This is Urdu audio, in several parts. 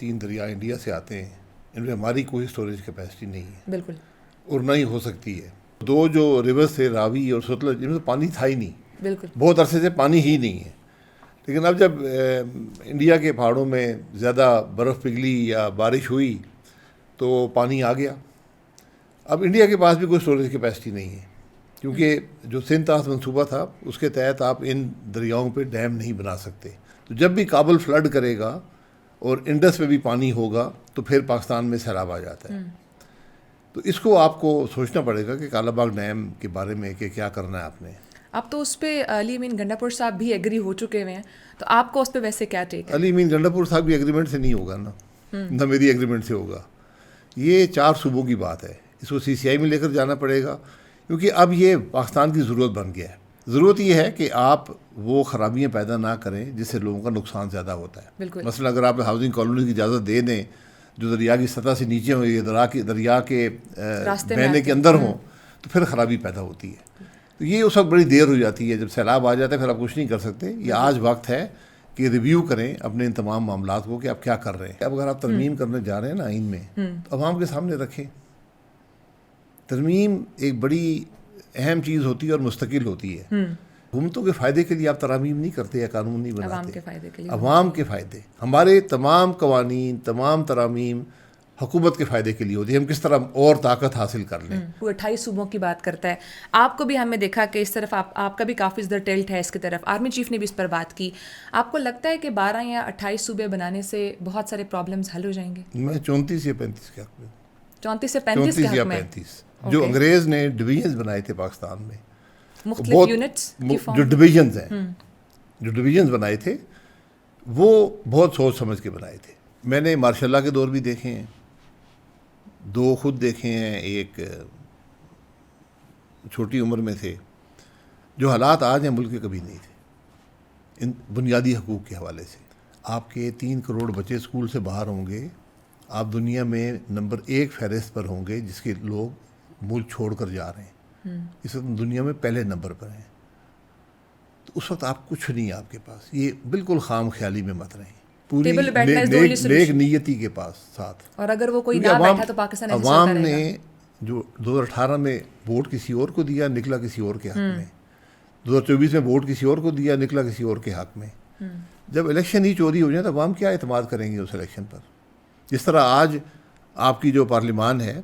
3 دریا انڈیا سے آتے ہیں، ان میں ہماری کوئی اسٹوریج کیپیسٹی نہیں ہے، بالکل، اور نہ ہی ہو سکتی ہے۔ 2 جو ریورس تھے راوی اور ستلج، ان میں تو پانی تھا ہی نہیں، بالکل، بہت عرصے سے پانی ہی نہیں ہے۔ لیکن اب جب انڈیا کے پہاڑوں میں زیادہ برف پگھلی یا بارش ہوئی تو پانی آ گیا۔ اب انڈیا کے پاس بھی کوئی اسٹوریج کیپیسٹی نہیں ہے، کیونکہ جو سندھ طاس منصوبہ تھا اس کے تحت آپ ان دریاؤں پہ ڈیم نہیں بنا سکتے۔ تو جب بھی کابل فلڈ کرے گا اور انڈس میں بھی پانی ہوگا تو پھر پاکستان میں سیلاب آ جاتا ہے۔ تو اس کو آپ کو سوچنا پڑے گا کہ کالا باغ ڈیم کے بارے میں کہ کیا کرنا ہے آپ نے۔ اب تو اس پہ علی امین گنڈا پور صاحب بھی ایگری ہو چکے ہوئے ہیں، تو آپ کو اس پہ ویسے کیا ٹیک ہے؟ علی امین گنڈا پور صاحب کی ایگریمنٹ سے نہیں ہوگا نا، نہ میری ایگریمنٹ سے ہوگا۔ یہ 4 صوبوں کی بات ہے، اس کو CCI میں لے کر جانا پڑے گا، کیونکہ اب یہ پاکستان کی ضرورت بن گیا ہے۔ ضرورت یہ ہے کہ آپ وہ خرابیاں پیدا نہ کریں جس سے لوگوں کا نقصان زیادہ ہوتا ہے۔ بالکل، مثلا اگر آپ ہاؤسنگ کالونی کی اجازت دے دیں جو دریا کی سطح سے نیچے ہوں یا دریا کے بہنے کے اندر ہوں تو پھر خرابی پیدا ہوتی ہے۔ تو یہ اس وقت بڑی دیر ہو جاتی ہے، جب سیلاب آ جاتا ہے پھر آپ کچھ نہیں کر سکتے۔ یہ آج وقت ہے کہ ریویو کریں اپنے ان تمام معاملات کو کہ آپ کیا کر رہے ہیں۔ اب اگر آپ ترمیم کرنے جا رہے ہیں نا آئین میں تو عوام کے سامنے رکھیں۔ ترمیم ایک بڑی اہم چیز ہوتی ہے اور مستقل ہوتی ہے۔ حکومتوں کے فائدے کے لیے آپ ترامیم نہیں کرتے یا قانون نہیں بناتے، عوام کے فائدے کے لیے، عوام کے فائدے۔ ہمارے تمام قوانین، تمام ترامیم حکومت کے فائدے کے لیے ہوتی ہے، ہم کس طرح اور طاقت حاصل کر لیں۔ وہ 28 صوبوں کی بات کرتا ہے، آپ کو بھی ہم نے دیکھا کہ اس طرف آپ کا بھی کافی زیادہ ٹلٹ ہے اس کی طرف، آرمی چیف نے بھی اس پر بات کی۔ آپ کو لگتا ہے کہ 12 یا 28 صوبے بنانے سے بہت سارے پرابلمز حل ہو جائیں گے؟ میں 34 یا 35 کے حق میں، 34 سے 35 کے حق میں، 35 جو انگریز نے ڈویژنز بنائے تھے پاکستان میں، مختلف یونٹس جو ڈویژنز ہیں، جو ڈویژنز بنائے تھے وہ بہت سوچ سمجھ کے بنائے تھے۔ میں نے مارشاء اللہ کے دور بھی دیکھے ہیں، 2 خود دیکھے ہیں، ایک چھوٹی عمر میں تھے۔ جو حالات آج ہیں ملک کے کبھی نہیں تھے ان بنیادی حقوق کے حوالے سے۔ آپ کے 3 کروڑ بچے اسکول سے باہر ہوں گے، آپ دنیا میں نمبر 1 فہرست پر ہوں گے جس کے لوگ ملک چھوڑ کر جا رہے ہیں، اس وقت دنیا میں پہلے نمبر پر ہیں۔ تو اس وقت آپ کچھ نہیں، آپ کے پاس یہ بالکل خام خیالی میں مت رہیں، پوری نیک نیتی کے پاس ساتھ۔ اور اگر وہ کوئی نہ بیٹھا تو پاکستان عوام نے جو 2018 میں ووٹ کسی اور کو دیا، نکلا کسی اور کے حق میں۔ 2024 میں ووٹ کسی اور کو دیا، نکلا کسی اور کے حق میں۔ جب الیکشن ہی چوری ہو جائے تو عوام کیا اعتماد کریں گے اس الیکشن پر؟ جس طرح آج آپ کی جو پارلیمان ہے،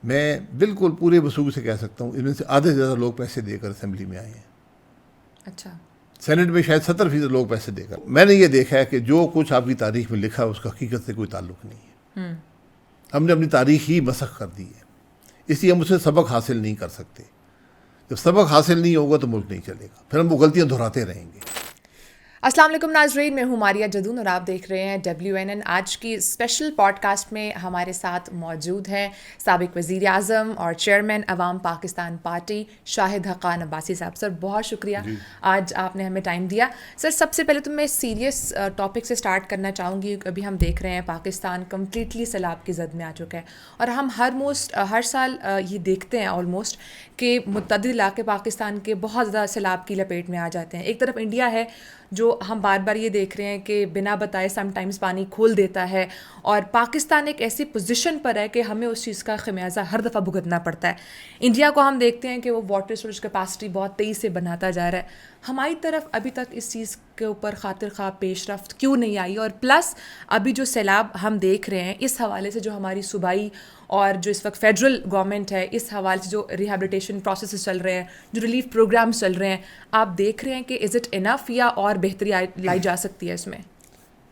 میں بالکل پورے وثوق سے کہہ سکتا ہوں ان میں سے آدھے سے زیادہ لوگ پیسے دے کر اسمبلی میں آئے ہیں۔ اچھا، سینٹ میں شاید 70% لوگ پیسے دے کر۔ میں نے یہ دیکھا ہے کہ جو کچھ آپ کی تاریخ میں لکھا ہے اس کا حقیقت سے کوئی تعلق نہیں ہے۔ ہم نے اپنی تاریخ ہی مسخ کر دی ہے، اس لیے ہم اسے سبق حاصل نہیں کر سکتے۔ جب سبق حاصل نہیں ہوگا تو ملک نہیں چلے گا، پھر ہم وہ غلطیاں دہراتے رہیں گے۔ السلام علیکم ناظرین، میں ہوں ماریہ جدون اور آپ دیکھ رہے ہیں WNN۔ آج کی اسپیشل پوڈ کاسٹ میں ہمارے ساتھ موجود ہیں سابق وزیر اعظم اور چیئرمین عوام پاکستان پارٹی شاہد حقان عباسی صاحب۔ سر بہت شکریہ آج آپ نے ہمیں ٹائم دیا۔ سر سب سے پہلے تو میں سیریس ٹاپک سے سٹارٹ کرنا چاہوں گی۔ ابھی ہم دیکھ رہے ہیں پاکستان کمپلیٹلی سیلاب کی زد میں آ چکا ہے، اور ہم ہر سال یہ دیکھتے ہیں آلموسٹ کہ متعدد علاقے پاکستان کے بہت زیادہ سیلاب کی لپیٹ میں آ جاتے ہیں۔ ایک طرف انڈیا ہے جو ہم بار بار یہ دیکھ رہے ہیں کہ بنا بتائے سم ٹائمز پانی کھول دیتا ہے، اور پاکستان ایک ایسی پوزیشن پر ہے کہ ہمیں اس چیز کا خمیازہ ہر دفعہ بھگتنا پڑتا ہے۔ انڈیا کو ہم دیکھتے ہیں کہ وہ واٹر اسٹوریج کیپیسٹی بہت تیزی سے بناتا جا رہا ہے۔ ہماری طرف ابھی تک اس چیز کے اوپر خاطر خواہ پیش رفت کیوں نہیں آئی؟ اور پلس ابھی جو سیلاب ہم دیکھ رہے ہیں اس حوالے سے جو ہماری صوبائی اور جو اس وقت فیڈرل گورنمنٹ ہے اس حوالے سے جو ریہیبلیٹیشن پروسیسز چل رہے ہیں، جو ریلیف پروگرامز چل رہے ہیں، آپ دیکھ رہے ہیں کہ از اٹ انف یا اور بہتری لائی جا سکتی ہے اس میں؟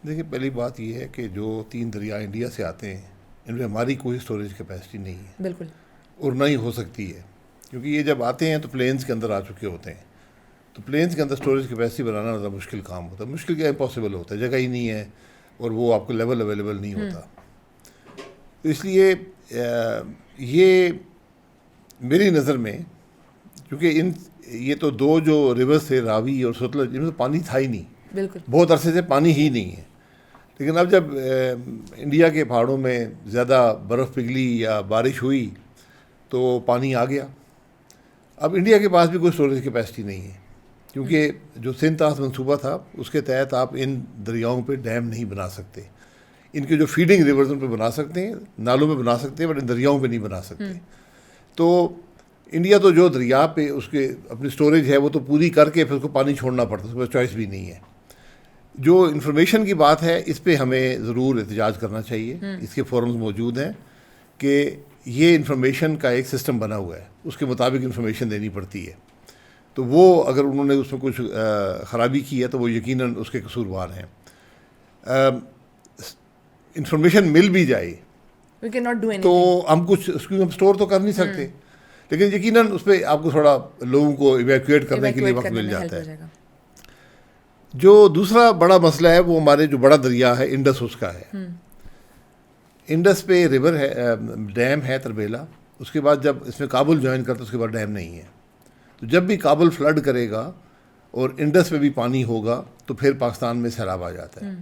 دیکھیے، پہلی بات یہ ہے کہ جو 3 دریا انڈیا سے آتے ہیں ان میں ہماری کوئی اسٹوریج کیپیسٹی نہیں ہے، بالکل، اور نہ ہی ہو سکتی ہے، کیونکہ یہ جب آتے ہیں تو پلینز کے اندر آ چکے ہوتے ہیں۔ تو پلینز کے اندر اسٹوریج کیپیسٹی بنانا زیادہ مشکل کام ہوتا ہے، مشکل کیا امپاسبل ہوتا ہے، جگہ ہی نہیں ہے اور وہ آپ کو لیول اویلیبل نہیں ہوتا۔ تو اس لیے یہ میری نظر میں، کیونکہ یہ تو 2 جو ریورس تھے راوی اور ستلج، ان میں تو پانی تھا ہی نہیں، بالکل، بہت عرصے سے پانی ہی نہیں ہے۔ لیکن اب جب انڈیا کے پہاڑوں میں زیادہ برف پگھلی یا بارش ہوئی تو پانی آ گیا۔ اب انڈیا کے پاس بھی کوئی اسٹوریج کیپیسٹی نہیں ہے، کیونکہ جو سندھ طاس منصوبہ تھا اس کے تحت آپ ان دریاؤں پہ ڈیم نہیں بنا سکتے۔ ان کے جو فیڈنگ ریورز ان پہ بنا سکتے ہیں, نالوں میں بنا سکتے ہیں, بٹ ان دریاؤں پہ نہیں بنا سکتے. تو انڈیا تو جو دریا پہ اس کے اپنی سٹوریج ہے وہ تو پوری کر کے پھر اس کو پانی چھوڑنا پڑتا ہے, اس کے پاس چوائس بھی نہیں ہے. جو انفارمیشن کی بات ہے اس پہ ہمیں ضرور احتجاج کرنا چاہیے. اس کے فورمز موجود ہیں کہ یہ انفارمیشن کا ایک سسٹم بنا ہوا ہے, اس کے مطابق انفارمیشن دینی پڑتی ہے. تو وہ اگر انہوں نے اس میں کچھ خرابی کی ہے تو وہ یقیناً اس کے قصوروار ہیں. انفارمیشن مل بھی جائے We cannot do anything. تو ہم کچھ اس کو ہم اسٹور تو کر نہیں سکتے, لیکن یقیناً اس پہ آپ کو تھوڑا لوگوں کو ایویکویٹ کرنے کے لیے وقت مل جاتا ہے. جو دوسرا بڑا مسئلہ ہے وہ ہمارے جو بڑا دریا ہے انڈس اس کا ہے. انڈس پہ ریور ہے, ڈیم ہے تربیلا. اس کے بعد جب اس میں کابل جوائن کرتا ہے اس کے بعد ڈیم نہیں ہے. تو جب بھی کابل فلڈ کرے گا اور انڈس میں بھی پانی ہوگا تو پھر پاکستان میں سیلاب آ جاتا ہے.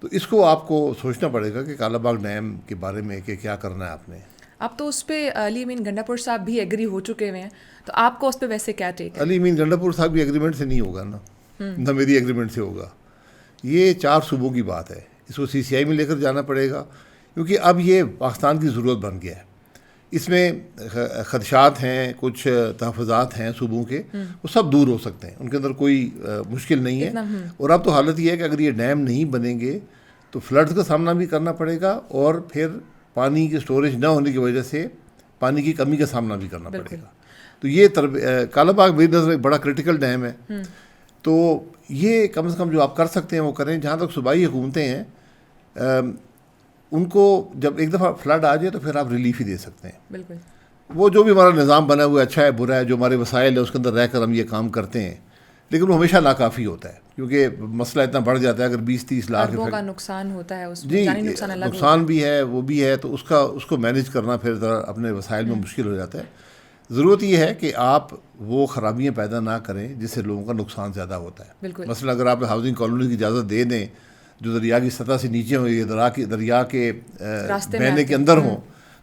تو اس کو آپ کو سوچنا پڑے گا کہ کالا باغ ڈیم کے بارے میں کہ کیا کرنا ہے آپ نے. اب تو اس پہ علی امین گنڈا پور صاحب بھی ایگری ہو چکے ہوئے ہیں, تو آپ کو اس پہ ویسے کیا ٹیک ہے؟ علی امین گنڈا پور صاحب کی ایگریمنٹ سے نہیں ہوگا نہ میری ایگریمنٹ سے ہوگا. یہ 4 صوبوں کی بات ہے, اس کو سی سی آئی میں لے کر جانا پڑے گا کیونکہ اب یہ پاکستان کی ضرورت بن گیا ہے. اس میں خدشات ہیں, کچھ تحفظات ہیں صوبوں کے, وہ سب دور ہو سکتے ہیں, ان کے اندر کوئی مشکل نہیں ہے. اور اب تو حالت یہ ہے کہ اگر یہ ڈیم نہیں بنیں گے تو فلڈز کا سامنا بھی کرنا پڑے گا اور پھر پانی کی سٹوریج نہ ہونے کی وجہ سے پانی کی کمی کا سامنا بھی کرنا پڑے گا. تو یہ کالا باغ میری نظر ایک بڑا کرٹیکل ڈیم ہے. تو یہ کم سے کم جو آپ کر سکتے ہیں وہ کریں. جہاں تک صوبائی حکومتیں ہیں ان کو جب ایک دفعہ فلڈ آ جائے تو پھر آپ ریلیف ہی دے سکتے ہیں. بالکل. وہ جو بھی ہمارا نظام بنا ہوا ہے, اچھا ہے برا ہے, جو ہمارے وسائل ہے اس کے اندر رہ کر ہم یہ کام کرتے ہیں, لیکن وہ ہمیشہ ناکافی ہوتا ہے کیونکہ مسئلہ اتنا بڑھ جاتا ہے. اگر 20-30 لاکھ کا نقصان ہوتا ہے اس میں, جی جانی نقصان الگ نقصان بھی ہے, وہ بھی ہے, تو اس کو مینیج کرنا پھر ذرا اپنے وسائل میں مشکل ہو جاتا ہے. ضرورت یہ ہے کہ آپ وہ خرابیاں پیدا نہ کریں جس سے لوگوں کا نقصان زیادہ ہوتا ہے. بالکل. مثلا اگر آپ ہاؤسنگ کالونی کی اجازت دے دیں جو دریا کی سطح سے نیچے ہوں, یہ دریا کے بہنے کے اندر ہوں,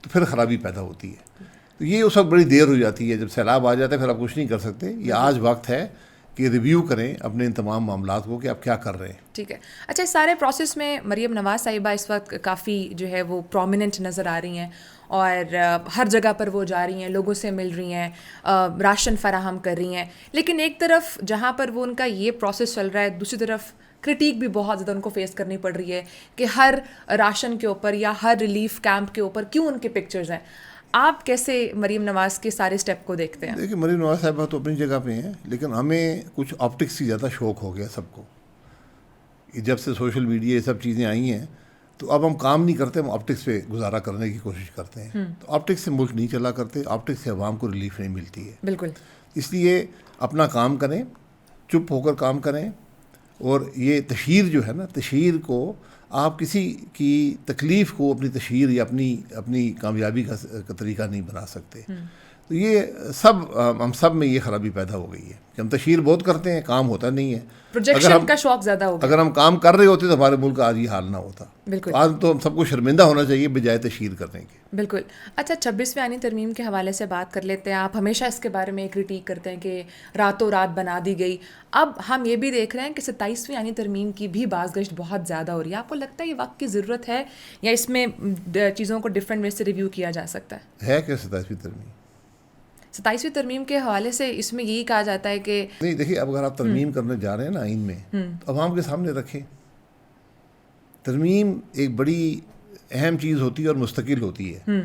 تو پھر خرابی پیدا ہوتی ہے. تو یہ اس وقت بڑی دیر ہو جاتی ہے, جب سیلاب آ جاتا ہے پھر آپ کچھ نہیں کر سکتے. یہ آج وقت ہے کہ ریویو کریں اپنے ان تمام معاملات کو کہ آپ کیا کر رہے ہیں. ٹھیک ہے. اچھا, اس سارے پروسیس میں مریم نواز صاحبہ اس وقت کافی جو ہے وہ پرومیننٹ نظر آ رہی ہیں اور ہر جگہ پر وہ جا رہی ہیں, لوگوں سے مل رہی ہیں, راشن فراہم کر رہی ہیں. لیکن ایک طرف جہاں پر وہ ان کا یہ پروسیس چل رہا ہے, دوسری طرف کرٹیک بھی بہت زیادہ ان کو فیس کرنی پڑ رہی ہے کہ ہر راشن کے اوپر یا ہر ریلیف کیمپ کے اوپر کیوں ان کے پکچرز ہیں. آپ کیسے مریم نواز کے سارے اسٹیپ کو دیکھتے ہیں؟ دیکھیے, مریم نواز صاحبہ تو اپنی جگہ پہ ہیں, لیکن ہمیں کچھ آپٹکس کی زیادہ شوق ہو گیا سب کو. جب سے سوشل میڈیا یہ سب چیزیں آئی ہیں تو اب ہم کام نہیں کرتے, ہم آپٹکس پہ گزارا کرنے کی کوشش کرتے ہیں. تو آپٹکس سے ملک نہیں چلا کرتے, آپٹکس سے عوام کو ریلیف نہیں ملتی ہے. بالکل. اس لیے اپنا کام کریں, چپ ہو کر کام کریں. اور یہ تشہیر جو ہے نا, تشہیر کو آپ کسی کی تکلیف کو اپنی تشہیر یا اپنی کامیابی کا طریقہ نہیں بنا سکتے. تو یہ ہم سب میں یہ خرابی پیدا ہو گئی ہے کہ ہم تشہیر بہت کرتے ہیں, کام ہوتا نہیں ہے. پروجیکشن کا شوق زیادہ ہو گیا. اگر ہم کام کر رہے ہوتے تو ہمارے ملک کا آج یہ حال نہ ہوتا. بالکل. آج تو ہم سب کو شرمندہ ہونا چاہیے بجائے تشہیر کرنے کے. بالکل. اچھا, 26ویں آئینی ترمیم کے حوالے سے بات کر لیتے ہیں. آپ ہمیشہ اس کے بارے میں کرٹیک کرتے ہیں کہ راتوں رات بنا دی گئی. اب ہم یہ بھی دیکھ رہے ہیں کہ 27ویں آئینی ترمیم کی بھی باز گشت بہت زیادہ ہو رہی ہے. آپ کو لگتا ہے یہ وقت کی ضرورت ہے یا اس میں چیزوں کو ڈفرینٹ وے سے ریویو کیا جا سکتا ہے کہ 27ویں ترمیم 27ویں ترمیم کے حوالے سے اس میں یہی کہا جاتا ہے کہ نہیں, دیکھیے اب اگر آپ ترمیم کرنے جا رہے ہیں نا آئین میں, تو عوام کے سامنے رکھیں. ترمیم ایک بڑی اہم چیز ہوتی ہے اور مستقل ہوتی ہے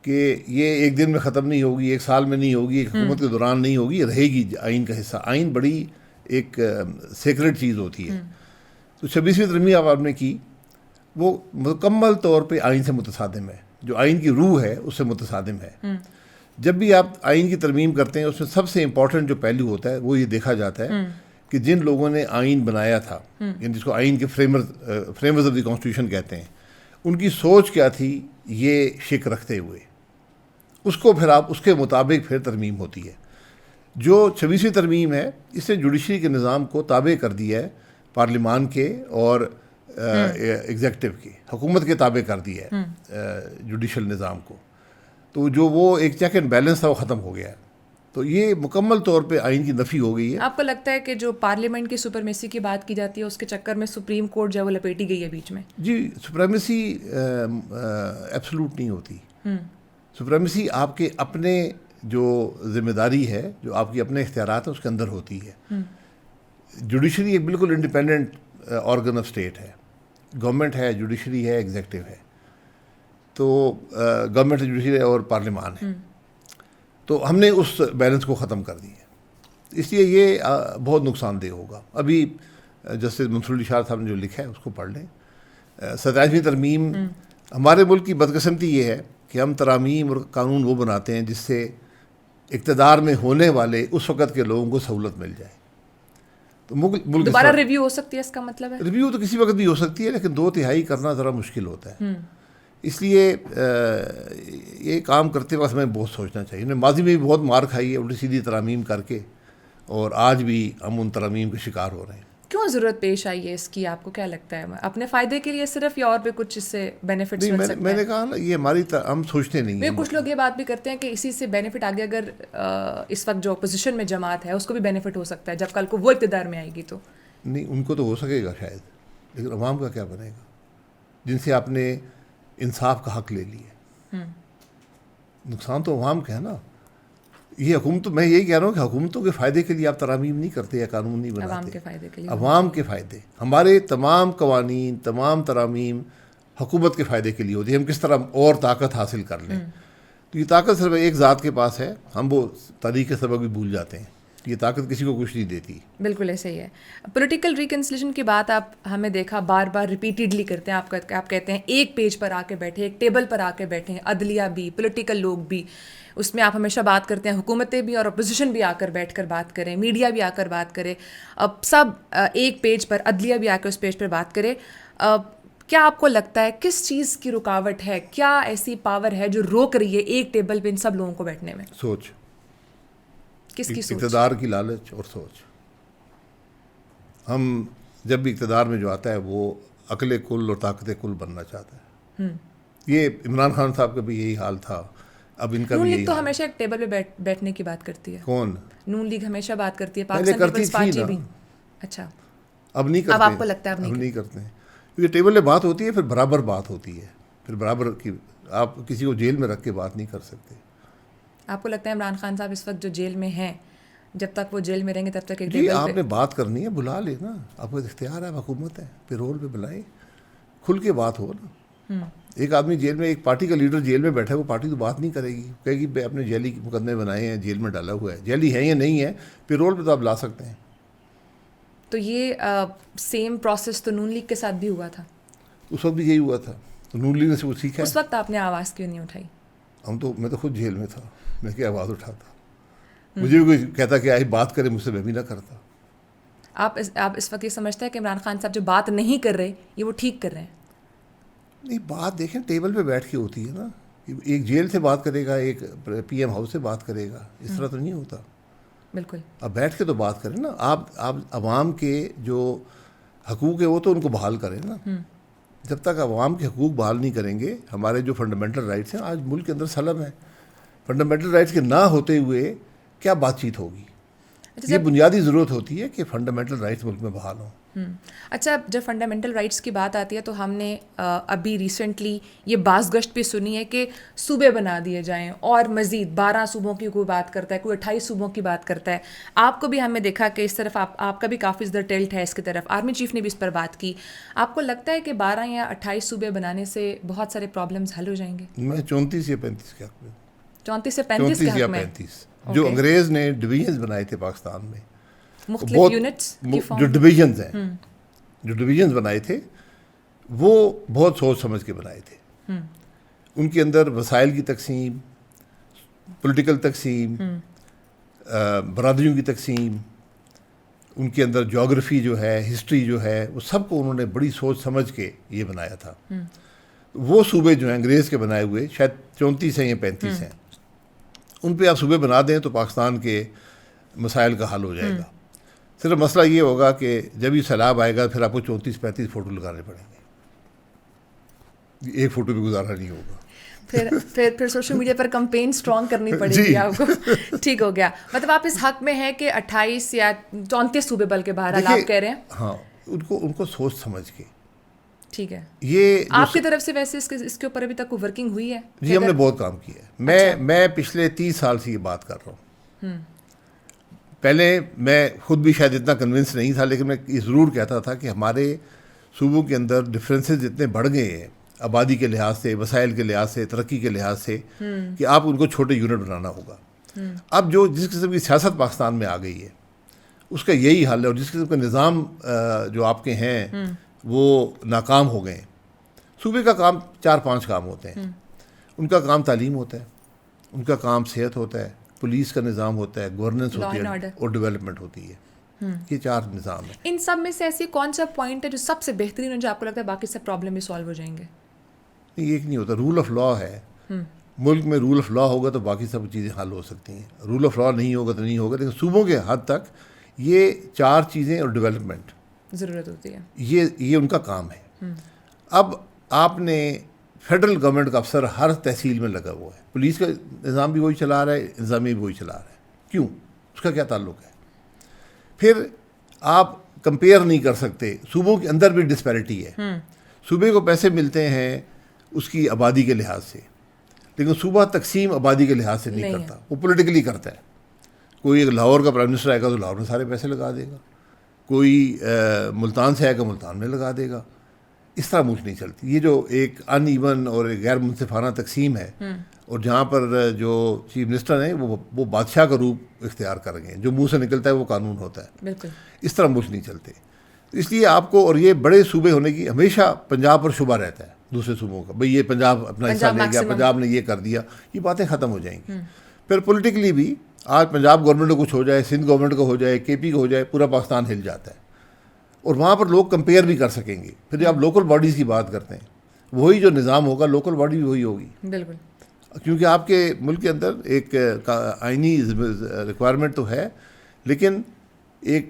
کہ یہ ایک دن میں ختم نہیں ہوگی, ایک سال میں نہیں ہوگی, ایک حکومت کے دوران نہیں ہوگی, یہ رہے گی آئین کا حصہ. آئین بڑی ایک سیکرٹ چیز ہوتی ہے. تو 26ویں ترمیم آپ نے کی, وہ مکمل طور پہ آئین سے متصادم ہے, جو آئین کی روح ہے اس سے متصادم ہے. جب بھی آپ آئین کی ترمیم کرتے ہیں اس میں سب سے امپورٹنٹ جو پہلو ہوتا ہے وہ یہ دیکھا جاتا ہے کہ جن لوگوں نے آئین بنایا تھا, یعنی جس کو آئین کے فریمرز آف دی کانسٹیٹیوشن کہتے ہیں, ان کی سوچ کیا تھی یہ شک رکھتے ہوئے, اس کو پھر آپ اس کے مطابق پھر ترمیم ہوتی ہے. جو 26ویں ترمیم ہے اس نے جوڈیشری کے نظام کو تابع کر دیا ہے, پارلیمان کے اور ایگزیکٹو کے, حکومت کے تابع کر دیا ہے جوڈیشل نظام کو. تو جو وہ ایک چیک اینڈ بیلنس تھا وہ ختم ہو گیا ہے. تو یہ مکمل طور پہ آئین کی نفی ہو گئی ہے. آپ کو لگتا ہے کہ جو پارلیمنٹ کی سپرمیسی کی بات کی جاتی ہے اس کے چکر میں سپریم کورٹ جو ہے وہ لپیٹی گئی ہے بیچ میں؟ جی, سپریمیسی ایبسلوٹ نہیں ہوتی. سپریمیسی آپ کے اپنے جو ذمہ داری ہے, جو آپ کے اپنے اختیارات ہیں, اس کے اندر ہوتی ہے. جوڈیشری ایک بالکل انڈیپینڈنٹ آرگن آف اسٹیٹ ہے. گورنمنٹ ہے, جوڈیشری ہے, ایگزیکٹو ہے. تو گورنمنٹ, جوڈیشری اور پارلیمان ہے. تو ہم نے اس بیلنس کو ختم کر دیا. اس لیے یہ بہت نقصان دہ ہوگا. ابھی جسٹس منصور علی شاہ صاحب نے جو لکھا ہے اس کو پڑھ لیں. 27ویں ترمیم, ہمارے ملک کی بدقسمتی یہ ہے کہ ہم ترامیم اور قانون وہ بناتے ہیں جس سے اقتدار میں ہونے والے اس وقت کے لوگوں کو سہولت مل جائے. تو ملک دوبارہ ریویو ہو سکتی ہے, اس کا مطلب ہے ریویو تو کسی وقت بھی ہو سکتی ہے, لیکن 2/3 کرنا ذرا مشکل ہوتا ہے. اس لیے یہ کام کرتے وقت ہمیں بہت سوچنا چاہیے. ہم نے ماضی میں بھی بہت مار کھائی ہے الٹی سیدھی ترامیم کر کے, اور آج بھی ہم ان ترامیم کے شکار ہو رہے ہیں. کیوں ضرورت پیش آئی ہے اس کی, آپ کو کیا لگتا ہے؟ اپنے فائدے کے لیے صرف, یا اور بھی کچھ اس سے بینیفٹس مل سکتے ہیں؟ میں نے کہا نا, یہ ہماری ہم سوچتے نہیں ہیں. کچھ لوگ یہ بات بھی کرتے ہیں کہ اسی سے بینیفٹ آگے اگر اس وقت جو اپوزیشن میں جماعت ہے اس کو بھی بینیفٹ ہو سکتا ہے جب کل کو وہ اقتدار میں آئے گی. تو نہیں, ان کو تو ہو سکے گا شاید, لیکن عوام کا کیا بنے گا جن سے آپ نے انصاف کا حق لے لیا؟ نقصان تو عوام کا ہے نا. یہ حکومت, میں یہی کہہ رہا ہوں کہ حکومتوں کے فائدے کے لیے آپ ترامیم نہیں کرتے یا قانون نہیں بناتے. عوام کے فائدے کے لیے, عوام کے فائدے. ہمارے تمام قوانین, تمام ترامیم حکومت کے فائدے کے لیے ہوتی ہے. ہم کس طرح اور طاقت حاصل کر لیں. تو یہ طاقت صرف ایک ذات کے پاس ہے. ہم وہ تاریخ سبق بھی بھول جاتے ہیں. یہ طاقت کسی کو کچھ نہیں دیتی. بالکل ایسے ہی ہے. پولیٹیکل ریکنسلیشن کی بات آپ ہمیں دیکھا بار بار ریپیٹیڈلی کرتے ہیں. آپ کہتے ہیں ایک پیج پر آ کے بیٹھے, ایک ٹیبل پر آ کے بیٹھے ہیں, عدلیہ بھی, پولیٹیکل لوگ بھی. اس میں آپ ہمیشہ بات کرتے ہیں حکومتیں بھی اور اپوزیشن بھی آ کر بیٹھ کر بات کریں, میڈیا بھی آ کر بات کرے, اب سب ایک پیج پر, عدلیہ بھی آ کے اس پیج پر بات کرے. کیا آپ کو لگتا ہے کس چیز کی رکاوٹ ہے, کیا ایسی پاور ہے جو روک رہی ہے ایک ٹیبل پہ ان سب لوگوں کو بیٹھنے میں؟ سوچ, کس کی سوچ؟ اقتدار کی لالچ اور سوچ. ہم جب بھی اقتدار میں جو آتا ہے وہ عقل کل اور طاقت کل بننا چاہتا ہے. یہ عمران خان صاحب کا بھی یہی حال تھا, اب ان کا بھی یہی حال. تو ہمیشہ ایک ٹیبل پہ بیٹھنے کی بات کرتی ہے. کون؟ نون لیگ ہمیشہ بات کرتی ہے, پاکستان پیپلز پارٹی بھی. اچھا, اب نہیں کرتے. اب آپ کو لگتا ہے اب نہیں کرتے ہیں کیونکہ ٹیبل پہ بات ہوتی ہے, پھر برابر بات ہوتی ہے, پھر برابر کی. آپ کسی کو جیل میں رکھ کے بات نہیں کر سکتے. آپ کو لگتا ہے عمران خان صاحب اس وقت جو جیل میں ہیں, جب تک وہ جیل میں رہیں گے تب تک ایک جی آپ نے بات کرنی ہے, بلا لے نا, آپ کو اختیار ہے, حکومت ہے, پیرول پہ بلائیں, کھل کے بات ہو نا. ایک آدمی جیل میں, ایک پارٹی کا لیڈر جیل میں بیٹھا ہے, وہ پارٹی تو بات نہیں کرے گی, کہے گی بھائی اپنے جیلی مقدمے بنائے ہیں, جیل میں ڈالا ہوا ہے, جیلی ہے یا نہیں ہے, پیرول پہ تو آپ لا سکتے ہیں. تو یہ سیم پروسیس تو نون لیگ کے ساتھ بھی ہوا تھا. اس وقت بھی یہی ہوا تھا, تو نون لیگ نے سے وہ سیکھا. اس وقت آپ نے آواز کیوں نہیں اٹھائی؟ میں تو خود جیل میں تھا, میں کیا آواز اٹھاتا. مجھے بھی کوئی کہتا کہ آئی بات کرے, مجھ سے میں بھی نہ کرتا. آپ اس وقت یہ سمجھتے ہیں کہ عمران خان صاحب جو بات نہیں کر رہے یہ وہ ٹھیک کر رہے ہیں؟ نہیں, بات دیکھیں ٹیبل پہ بیٹھ کے ہوتی ہے نا. ایک جیل سے بات کرے گا, ایک پی ایم ہاؤس سے بات کرے گا, اس طرح تو نہیں ہوتا. بالکل. اب بیٹھ کے تو بات کریں نا. آپ عوام کے جو حقوق ہے وہ تو ان کو بحال کریں نا. جب تک عوام کے حقوق بحال نہیں کریں گے, ہمارے جو فنڈامنٹل رائٹس ہیں, آج ملک کے اندر سلم ہے, فنڈامنٹل رائٹس کے نہ ہوتے ہوئے کیا بات چیت ہوگی؟ یہ بنیادی ضرورت ہوتی ہے کہ فنڈامنٹل رائٹس ملک میں بحال ہوں. اچھا, جب فنڈامنٹل رائٹس کی بات آتی ہے تو ہم نے ابھی ریسنٹلی یہ باز گشت بھی سنی ہے کہ صوبے بنا دیے جائیں, اور مزید 12 صوبوں کی کوئی بات کرتا ہے, کوئی 28 صوبوں کی بات کرتا ہے. آپ کو بھی ہم نے دیکھا کہ اس طرف آپ کا بھی کافی زیادہ ٹلٹ ہے اس کی طرف. آرمی چیف نے بھی اس پر بات کی. آپ کو لگتا ہے کہ 12 یا 28 صوبے بنانے سے بہت سارے پرابلمز حل ہو جائیں گے؟ میں 34 یا 35 کے حق میں. 34 سے 35 کے حق میں. جو انگریز نے ڈویژنز بنائے تھے پاکستان میں, مختلف یونٹس جو ڈویژنز ہیں, جو ڈویژنز بنائے تھے وہ بہت سوچ سمجھ کے بنائے تھے. ان کے اندر وسائل کی تقسیم, پولیٹیکل تقسیم, برادریوں کی تقسیم, ان کے اندر جغرافی جو ہے, ہسٹری جو ہے, وہ سب کو انہوں نے بڑی سوچ سمجھ کے یہ بنایا تھا. وہ صوبے جو ہیں انگریز کے بنائے ہوئے, شاید 34 ہیں یا 35 ہیں, ان پہ آپ صوبے بنا دیں تو پاکستان کے مسائل کا حل ہو جائے گا. صرف مسئلہ یہ ہوگا کہ جب یہ سیلاب آئے گا پھر آپ کو 34-35 فوٹو لگانے پڑیں گے, ایک فوٹو بھی گزارا نہیں ہوگا. پھر سوشل میڈیا پر کمپین اسٹرانگ کرنی پڑے گی آپ کو. ٹھیک ہو گیا, مطلب آپ اس حق میں ہیں کہ 28 یا 34 صوبے بلکہ بہرحال آپ کہہ رہے ہیں. ہاں, ان کو سوچ سمجھ کے. ٹھیک ہے, یہ آپ کی طرف سے ویسے اس کے اوپر ابھی تک کوئی ورکنگ ہوئی ہے؟ جی ہم نے بہت کام کیا ہے. میں پچھلے 30 سال سے یہ بات کر رہا ہوں. پہلے میں خود بھی شاید اتنا کنونس نہیں تھا, لیکن میں یہ ضرور کہتا تھا کہ ہمارے صوبوں کے اندر ڈفرینسز اتنے بڑھ گئے ہیں آبادی کے لحاظ سے, وسائل کے لحاظ سے, ترقی کے لحاظ سے, کہ آپ ان کو چھوٹے یونٹ بنانا ہوگا. اب جس قسم کی سیاست پاکستان میں آ گئی ہے اس کا یہی حل ہے, اور جس قسم کا نظام جو آپ کے ہیں وہ ناکام ہو گئے ہیں. صوبے کا کام 4-5 کام ہوتے ہیں. ان کا کام تعلیم ہوتا ہے, ان کا کام صحت ہوتا ہے, پولیس کا نظام ہوتا ہے, گورننس ہوتی ہے اور ڈیولپمنٹ ہوتی ہے. یہ 4 نظام ہیں. ان سب میں سے ایسی کون سا پوائنٹ ہے جو سب سے بہترین ہے, جو آپ کو لگتا ہے باقی سب پرابلم بھی سالو ہو جائیں گے؟ یہ ایک نہیں ہوتا. رول آف لا ہے ملک میں. رول آف لا ہوگا تو باقی سب چیزیں حل ہو سکتی ہیں. رول آف لا نہیں ہوگا تو نہیں ہوگا. لیکن صوبوں کے حد تک یہ 4 چیزیں اور ڈیولپمنٹ ضرورت ہوتی ہے. یہ ان کا کام ہے. اب آپ نے فیڈرل گورنمنٹ کا افسر ہر تحصیل میں لگا ہوا ہے. پولیس کا نظام بھی وہی چلا رہا ہے, انتظامیہ بھی وہی چلا رہا ہے. کیوں؟ اس کا کیا تعلق ہے؟ پھر آپ کمپیئر نہیں کر سکتے. صوبوں کے اندر بھی ڈسپیرٹی ہے. صوبے کو پیسے ملتے ہیں اس کی آبادی کے لحاظ سے, لیکن صوبہ تقسیم آبادی کے لحاظ سے نہیں کرتا, وہ پولیٹیکلی کرتا ہے. کوئی ایک لاہور کا پرائم منسٹر آئے گا تو لاہور میں سارے پیسے لگا دے گا, کوئی ملتان سے آئے گا ملتان میں لگا دے گا. اس طرح ملک نہیں چلتی. یہ جو ایک ان ایون اور غیر منصفانہ تقسیم ہے, اور جہاں پر جو چیف منسٹر ہیں وہ بادشاہ کا روپ اختیار کر گئے ہیں, جو منہ سے نکلتا ہے وہ قانون ہوتا ہے. بالکل اس طرح ملک نہیں چلتے. اس لیے آپ کو, اور یہ بڑے صوبے ہونے کی ہمیشہ پنجاب پر شبہ رہتا ہے دوسرے صوبوں کا, بھئی یہ پنجاب اپنا حصہ لے گیا, پنجاب نے یہ کر دیا. یہ باتیں ختم ہو جائیں گی. پھر پولیٹیکلی بھی آج پنجاب گورنمنٹ کو کچھ ہو جائے, سندھ گورنمنٹ کو ہو جائے, کے پی کو ہو جائے, پورا پاکستان ہل جاتا ہے. اور وہاں پر لوگ کمپیئر بھی کر سکیں گے. پھر جب آپ لوکل باڈیز کی بات کرتے ہیں, وہی جو نظام ہوگا لوکل باڈی بھی وہی ہوگی. بالکل, کیونکہ آپ کے ملک کے اندر ایک آئینی ریکوائرمنٹ تو ہے, لیکن ایک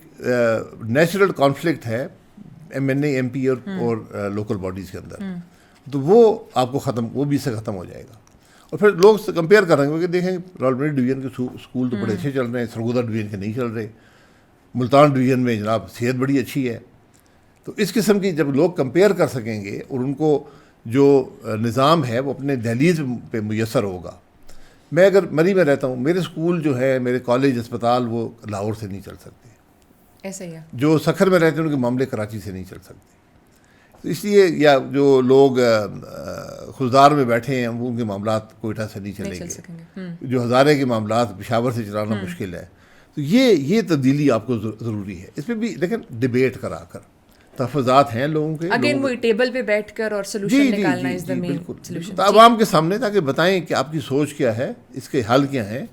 نیچرل کانفلکٹ ہے ایم این اے, ایم پی اور لوکل باڈیز کے اندر. تو وہ آپ کو وہ بھی سے ختم ہو جائے گا. اور پھر لوگ کمپیئر کر رہے ہیں کہ دیکھیں راولپنڈی ڈویژن کے اسکول تو بڑے اچھے چل رہے ہیں, سرگودا ڈویژن کے نہیں چل رہے, ملتان ڈویژن میں جناب صحت بڑی اچھی ہے. تو اس قسم کی جب لوگ کمپیئر کر سکیں گے اور ان کو جو نظام ہے وہ اپنے دہلیز پہ میسر ہوگا. میں اگر مری میں رہتا ہوں, میرے اسکول جو ہے, میرے کالج, اسپتال وہ لاہور سے نہیں چل سکتے. ایسا ہی ہے. جو سکھر میں رہتے ہیں ان کے معاملے کراچی سے نہیں چل سکتے. تو اس لیے یا جو لوگ خزدار میں بیٹھے ہیں ان کے معاملات کوئٹہ سے نہیں چلیں گے. جو ہزارے کے معاملات پشاور سے چلانا مشکل ہے. تو یہ تبدیلی آپ کو ضروری ہے. اس پہ بھی لیکن ڈبیٹ کرا کر, تحفظات ہیں لوگوں کے, اگین وہی ٹیبل پہ بیٹھ کر اور سولوشن نکالنا از دی مین سولوشن. عوام کے سامنے تاکہ بتائیں کہ آپ کی سوچ کیا ہے, اس کے حل کیا ہیں.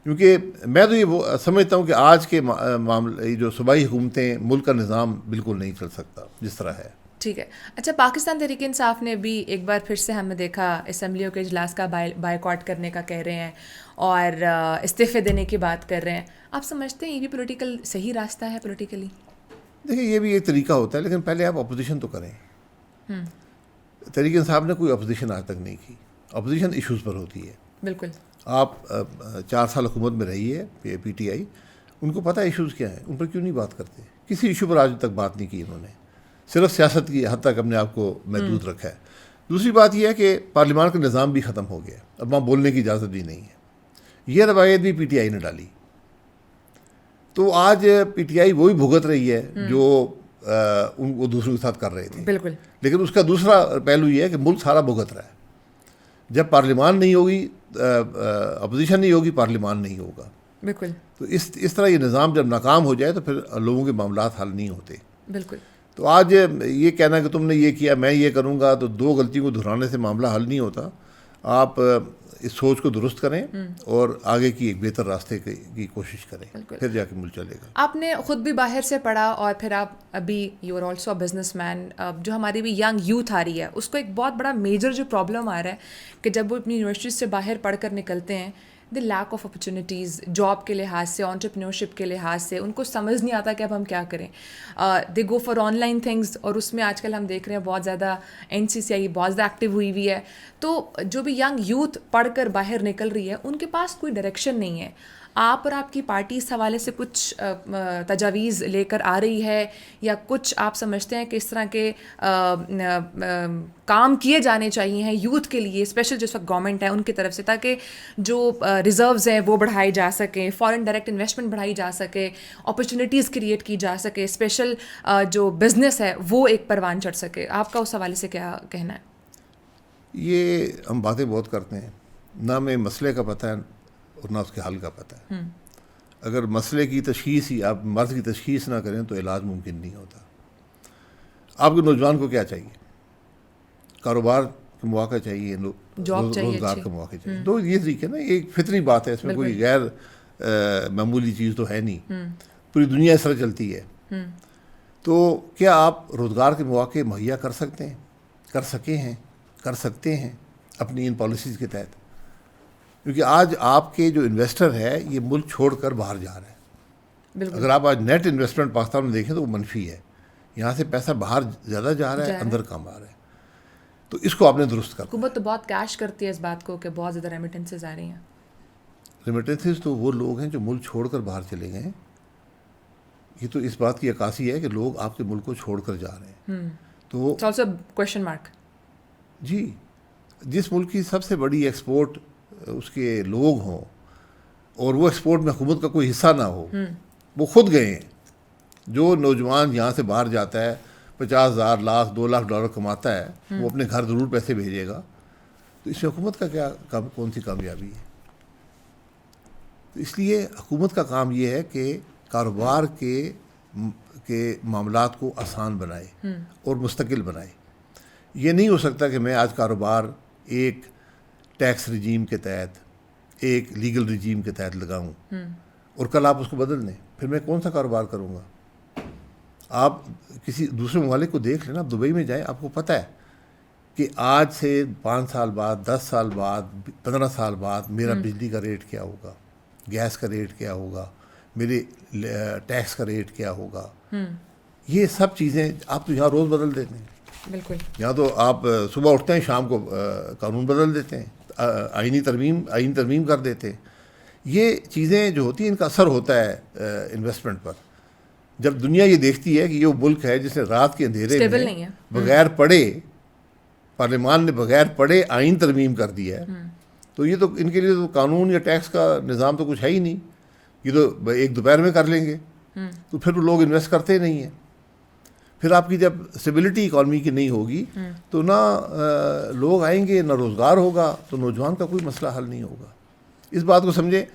کیونکہ میں تو یہ سمجھتا ہوں کہ آج کے معاملے جو صوبائی حکومتیں, ملک کا نظام بالکل نہیں چل سکتا جس طرح ہے. ٹھیک ہے. اچھا, پاکستان تحریک انصاف نے بھی ایک بار پھر سے ہم نے دیکھا اسمبلیوں کے اجلاس کا بائیکاٹ کرنے کا کہہ رہے ہیں اور استعفے دینے کی بات کر رہے ہیں. آپ سمجھتے ہیں یہ بھی پولیٹیکل صحیح راستہ ہے پولیٹیکلی؟ دیکھیں یہ بھی ایک طریقہ ہوتا ہے, لیکن پہلے آپ اپوزیشن تو کریں. تحریک انصاف نے کوئی اپوزیشن آج تک نہیں کی. اپوزیشن ایشوز پر ہوتی ہے. بالکل. آپ 4 سال حکومت میں رہی ہے پی ٹی آئی, ان کو پتہ ہے ایشوز کیا ہیں, ان پر کیوں نہیں بات کرتے. کسی ایشو پر آج تک بات نہیں کی انہوں نے, صرف سیاست کی حد تک اپنے آپ کو محدود رکھا ہے. دوسری بات یہ ہے کہ پارلیمان کا نظام بھی ختم ہو گیا, اب وہاں بولنے کی اجازت بھی نہیں ہے. یہ روایت بھی پی ٹی آئی نے ڈالی. تو آج پی ٹی آئی وہی بھگت رہی ہے جو وہ دوسروں کے ساتھ کر رہے تھے. بالکل. لیکن اس کا دوسرا پہلو یہ ہے کہ ملک سارا بھگت رہا ہے. جب پارلیمان نہیں ہوگی, اپوزیشن نہیں ہوگی, پارلیمان نہیں ہوگا. بالکل. تو اس طرح یہ نظام جب ناکام ہو جائے تو پھر لوگوں کے معاملات حل نہیں ہوتے. بالکل. تو آج یہ کہنا کہ تم نے یہ کیا میں یہ کروں گا, تو 2 غلطیوں کو دہرانے سے معاملہ حل نہیں ہوتا. آپ اس سوچ کو درست کریں اور آگے کی ایک بہتر راستے کی کوشش کریں, پھر جا کے ملک چلے گا. آپ نے خود بھی باہر سے پڑھا اور پھر آپ ابھی you are also a businessman. جو ہماری بھی ینگ یوتھ آ رہی ہے اس کو ایک بہت بڑا میجر جو پرابلم آ رہا ہے کہ جب وہ اپنی یونیورسٹی سے باہر پڑھ کر نکلتے ہیں the lack of opportunities, job کے لحاظ سے, entrepreneurship کے لحاظ سے, ان کو سمجھ نہیں آتا کہ اب ہم کیا کریں. The go for online things, اور اس میں آج کل ہم دیکھ رہے ہیں بہت زیادہ NCCI بہت زیادہ ایکٹیو ہوئی ہے. تو جو بھی ینگ یوتھ پڑھ کر باہر نکل رہی ہے, ان کے پاس کوئی ڈائریکشن نہیں ہے. آپ اور آپ کی پارٹی اس حوالے سے کچھ تجاویز لے کر آ رہی ہے, یا کچھ آپ سمجھتے ہیں کہ اس طرح کے کام کیے جانے چاہیے ہیں یوتھ کے لیے, اسپیشل جس وقت گورنمنٹ ہے ان کی طرف سے, تاکہ جو ریزروز ہیں وہ بڑھائے جا سکیں, فارن ڈائریکٹ انویسٹمنٹ بڑھائی جا سکے, اپرچونیٹیز کریٹ کی جا سکے, اسپیشل جو بزنس ہے وہ ایک پروان چڑھ سکے. آپ کا اس حوالے سے کیا کہنا ہے؟ یہ ہم باتیں بہت کرتے ہیں, نہ ہمیں مسئلے کا پتہ ہے اور نہ اس کے حل کا پتہ ہے. اگر مسئلے کی تشخیص ہی آپ مرض کی تشخیص نہ کریں تو علاج ممکن نہیں ہوتا. آپ کے نوجوان کو کیا چاہیے؟ کاروبار کے مواقع چاہیے, روزگار کا مواقع چاہیے. تو یہ طریقے نا, ایک فطری بات ہے, اس میں کوئی غیر معمولی چیز تو ہے نہیں, پوری دنیا اس طرح چلتی ہے. تو کیا آپ روزگار کے مواقع مہیا کر سکتے ہیں, کر سکتے ہیں اپنی ان پالیسیز کے تحت؟ کیونکہ آج آپ کے جو انویسٹر ہے یہ ملک چھوڑ کر باہر جا رہے ہیں. اگر آپ آج نیٹ انویسٹمنٹ پاکستان میں دیکھیں تو وہ منفی ہے. یہاں سے پیسہ باہر زیادہ جا رہا ہے, اندر کم آ رہا ہے. تو اس کو آپ نے درست کرنا. حکومت تو بہت کیش کرتی ہے اس بات کو کہ بہت زیادہ ریمیٹنسز آ رہی ہیں. ریمیٹنسز تو وہ لوگ ہیں جو ملک چھوڑ کر باہر چلے گئے ہیں. یہ تو اس بات کی عکاسی ہے کہ لوگ آپ کے ملک کو چھوڑ کر جا رہے ہیں. تو کویشچن مارک. جی, جس ملک کی سب سے بڑی ایکسپورٹ اس کے لوگ ہوں اور وہ ایکسپورٹ میں حکومت کا کوئی حصہ نہ ہو, وہ خود گئے ہیں. جو نوجوان یہاں سے باہر جاتا ہے 50,000 لاکھ 2 لاکھ ڈالر کماتا ہے, وہ اپنے گھر ضرور پیسے بھیجے گا. تو اس میں حکومت کا کیا کون سی کامیابی ہے؟ تو اس لیے حکومت کا کام یہ ہے کہ کاروبار کے معاملات کو آسان بنائے اور مستقل بنائے. یہ نہیں ہو سکتا کہ میں آج کاروبار ایک ٹیکس رجیم کے تحت, ایک لیگل رجیم کے تحت لگاؤں اور کل آپ اس کو بدل دیں. پھر میں کون سا کاروبار کروں گا؟ آپ کسی دوسرے ممالک کو دیکھ لینا, آپ دبئی میں جائیں, آپ کو پتہ ہے کہ آج سے 5 سال بعد, 10 سال بعد, 15 سال بعد میرا بجلی کا ریٹ کیا ہوگا, گیس کا ریٹ کیا ہوگا, میرے ٹیکس کا ریٹ کیا ہوگا. یہ سب چیزیں آپ تو یہاں روز بدل دیتے ہیں. بالکل. یہاں تو آپ صبح اٹھتے ہیں, شام کو قانون بدل دیتے ہیں, آئین ترمیم کر دیتے ہیں. یہ چیزیں جو ہوتی ہیں ان کا اثر ہوتا ہے انویسٹمنٹ پر. جب دنیا یہ دیکھتی ہے کہ یہ وہ ملک ہے جس نے رات کے اندھیرے میں بغیر پڑھے, پارلیمان نے بغیر پڑھے آئین ترمیم کر دیا ہے, تو یہ تو ان کے لیے تو قانون یا ٹیکس کا نظام تو کچھ ہے ہی نہیں. یہ تو ایک دوپہر میں کر لیں گے. تو پھر لوگ انویسٹ کرتے نہیں ہیں. پھر آپ کی جب اسٹیبلٹی اکانومی کی نہیں ہوگی تو نہ لوگ آئیں گے, نہ روزگار ہوگا, تو نوجوان کا کوئی مسئلہ حل نہیں ہوگا. اس بات کو سمجھیں.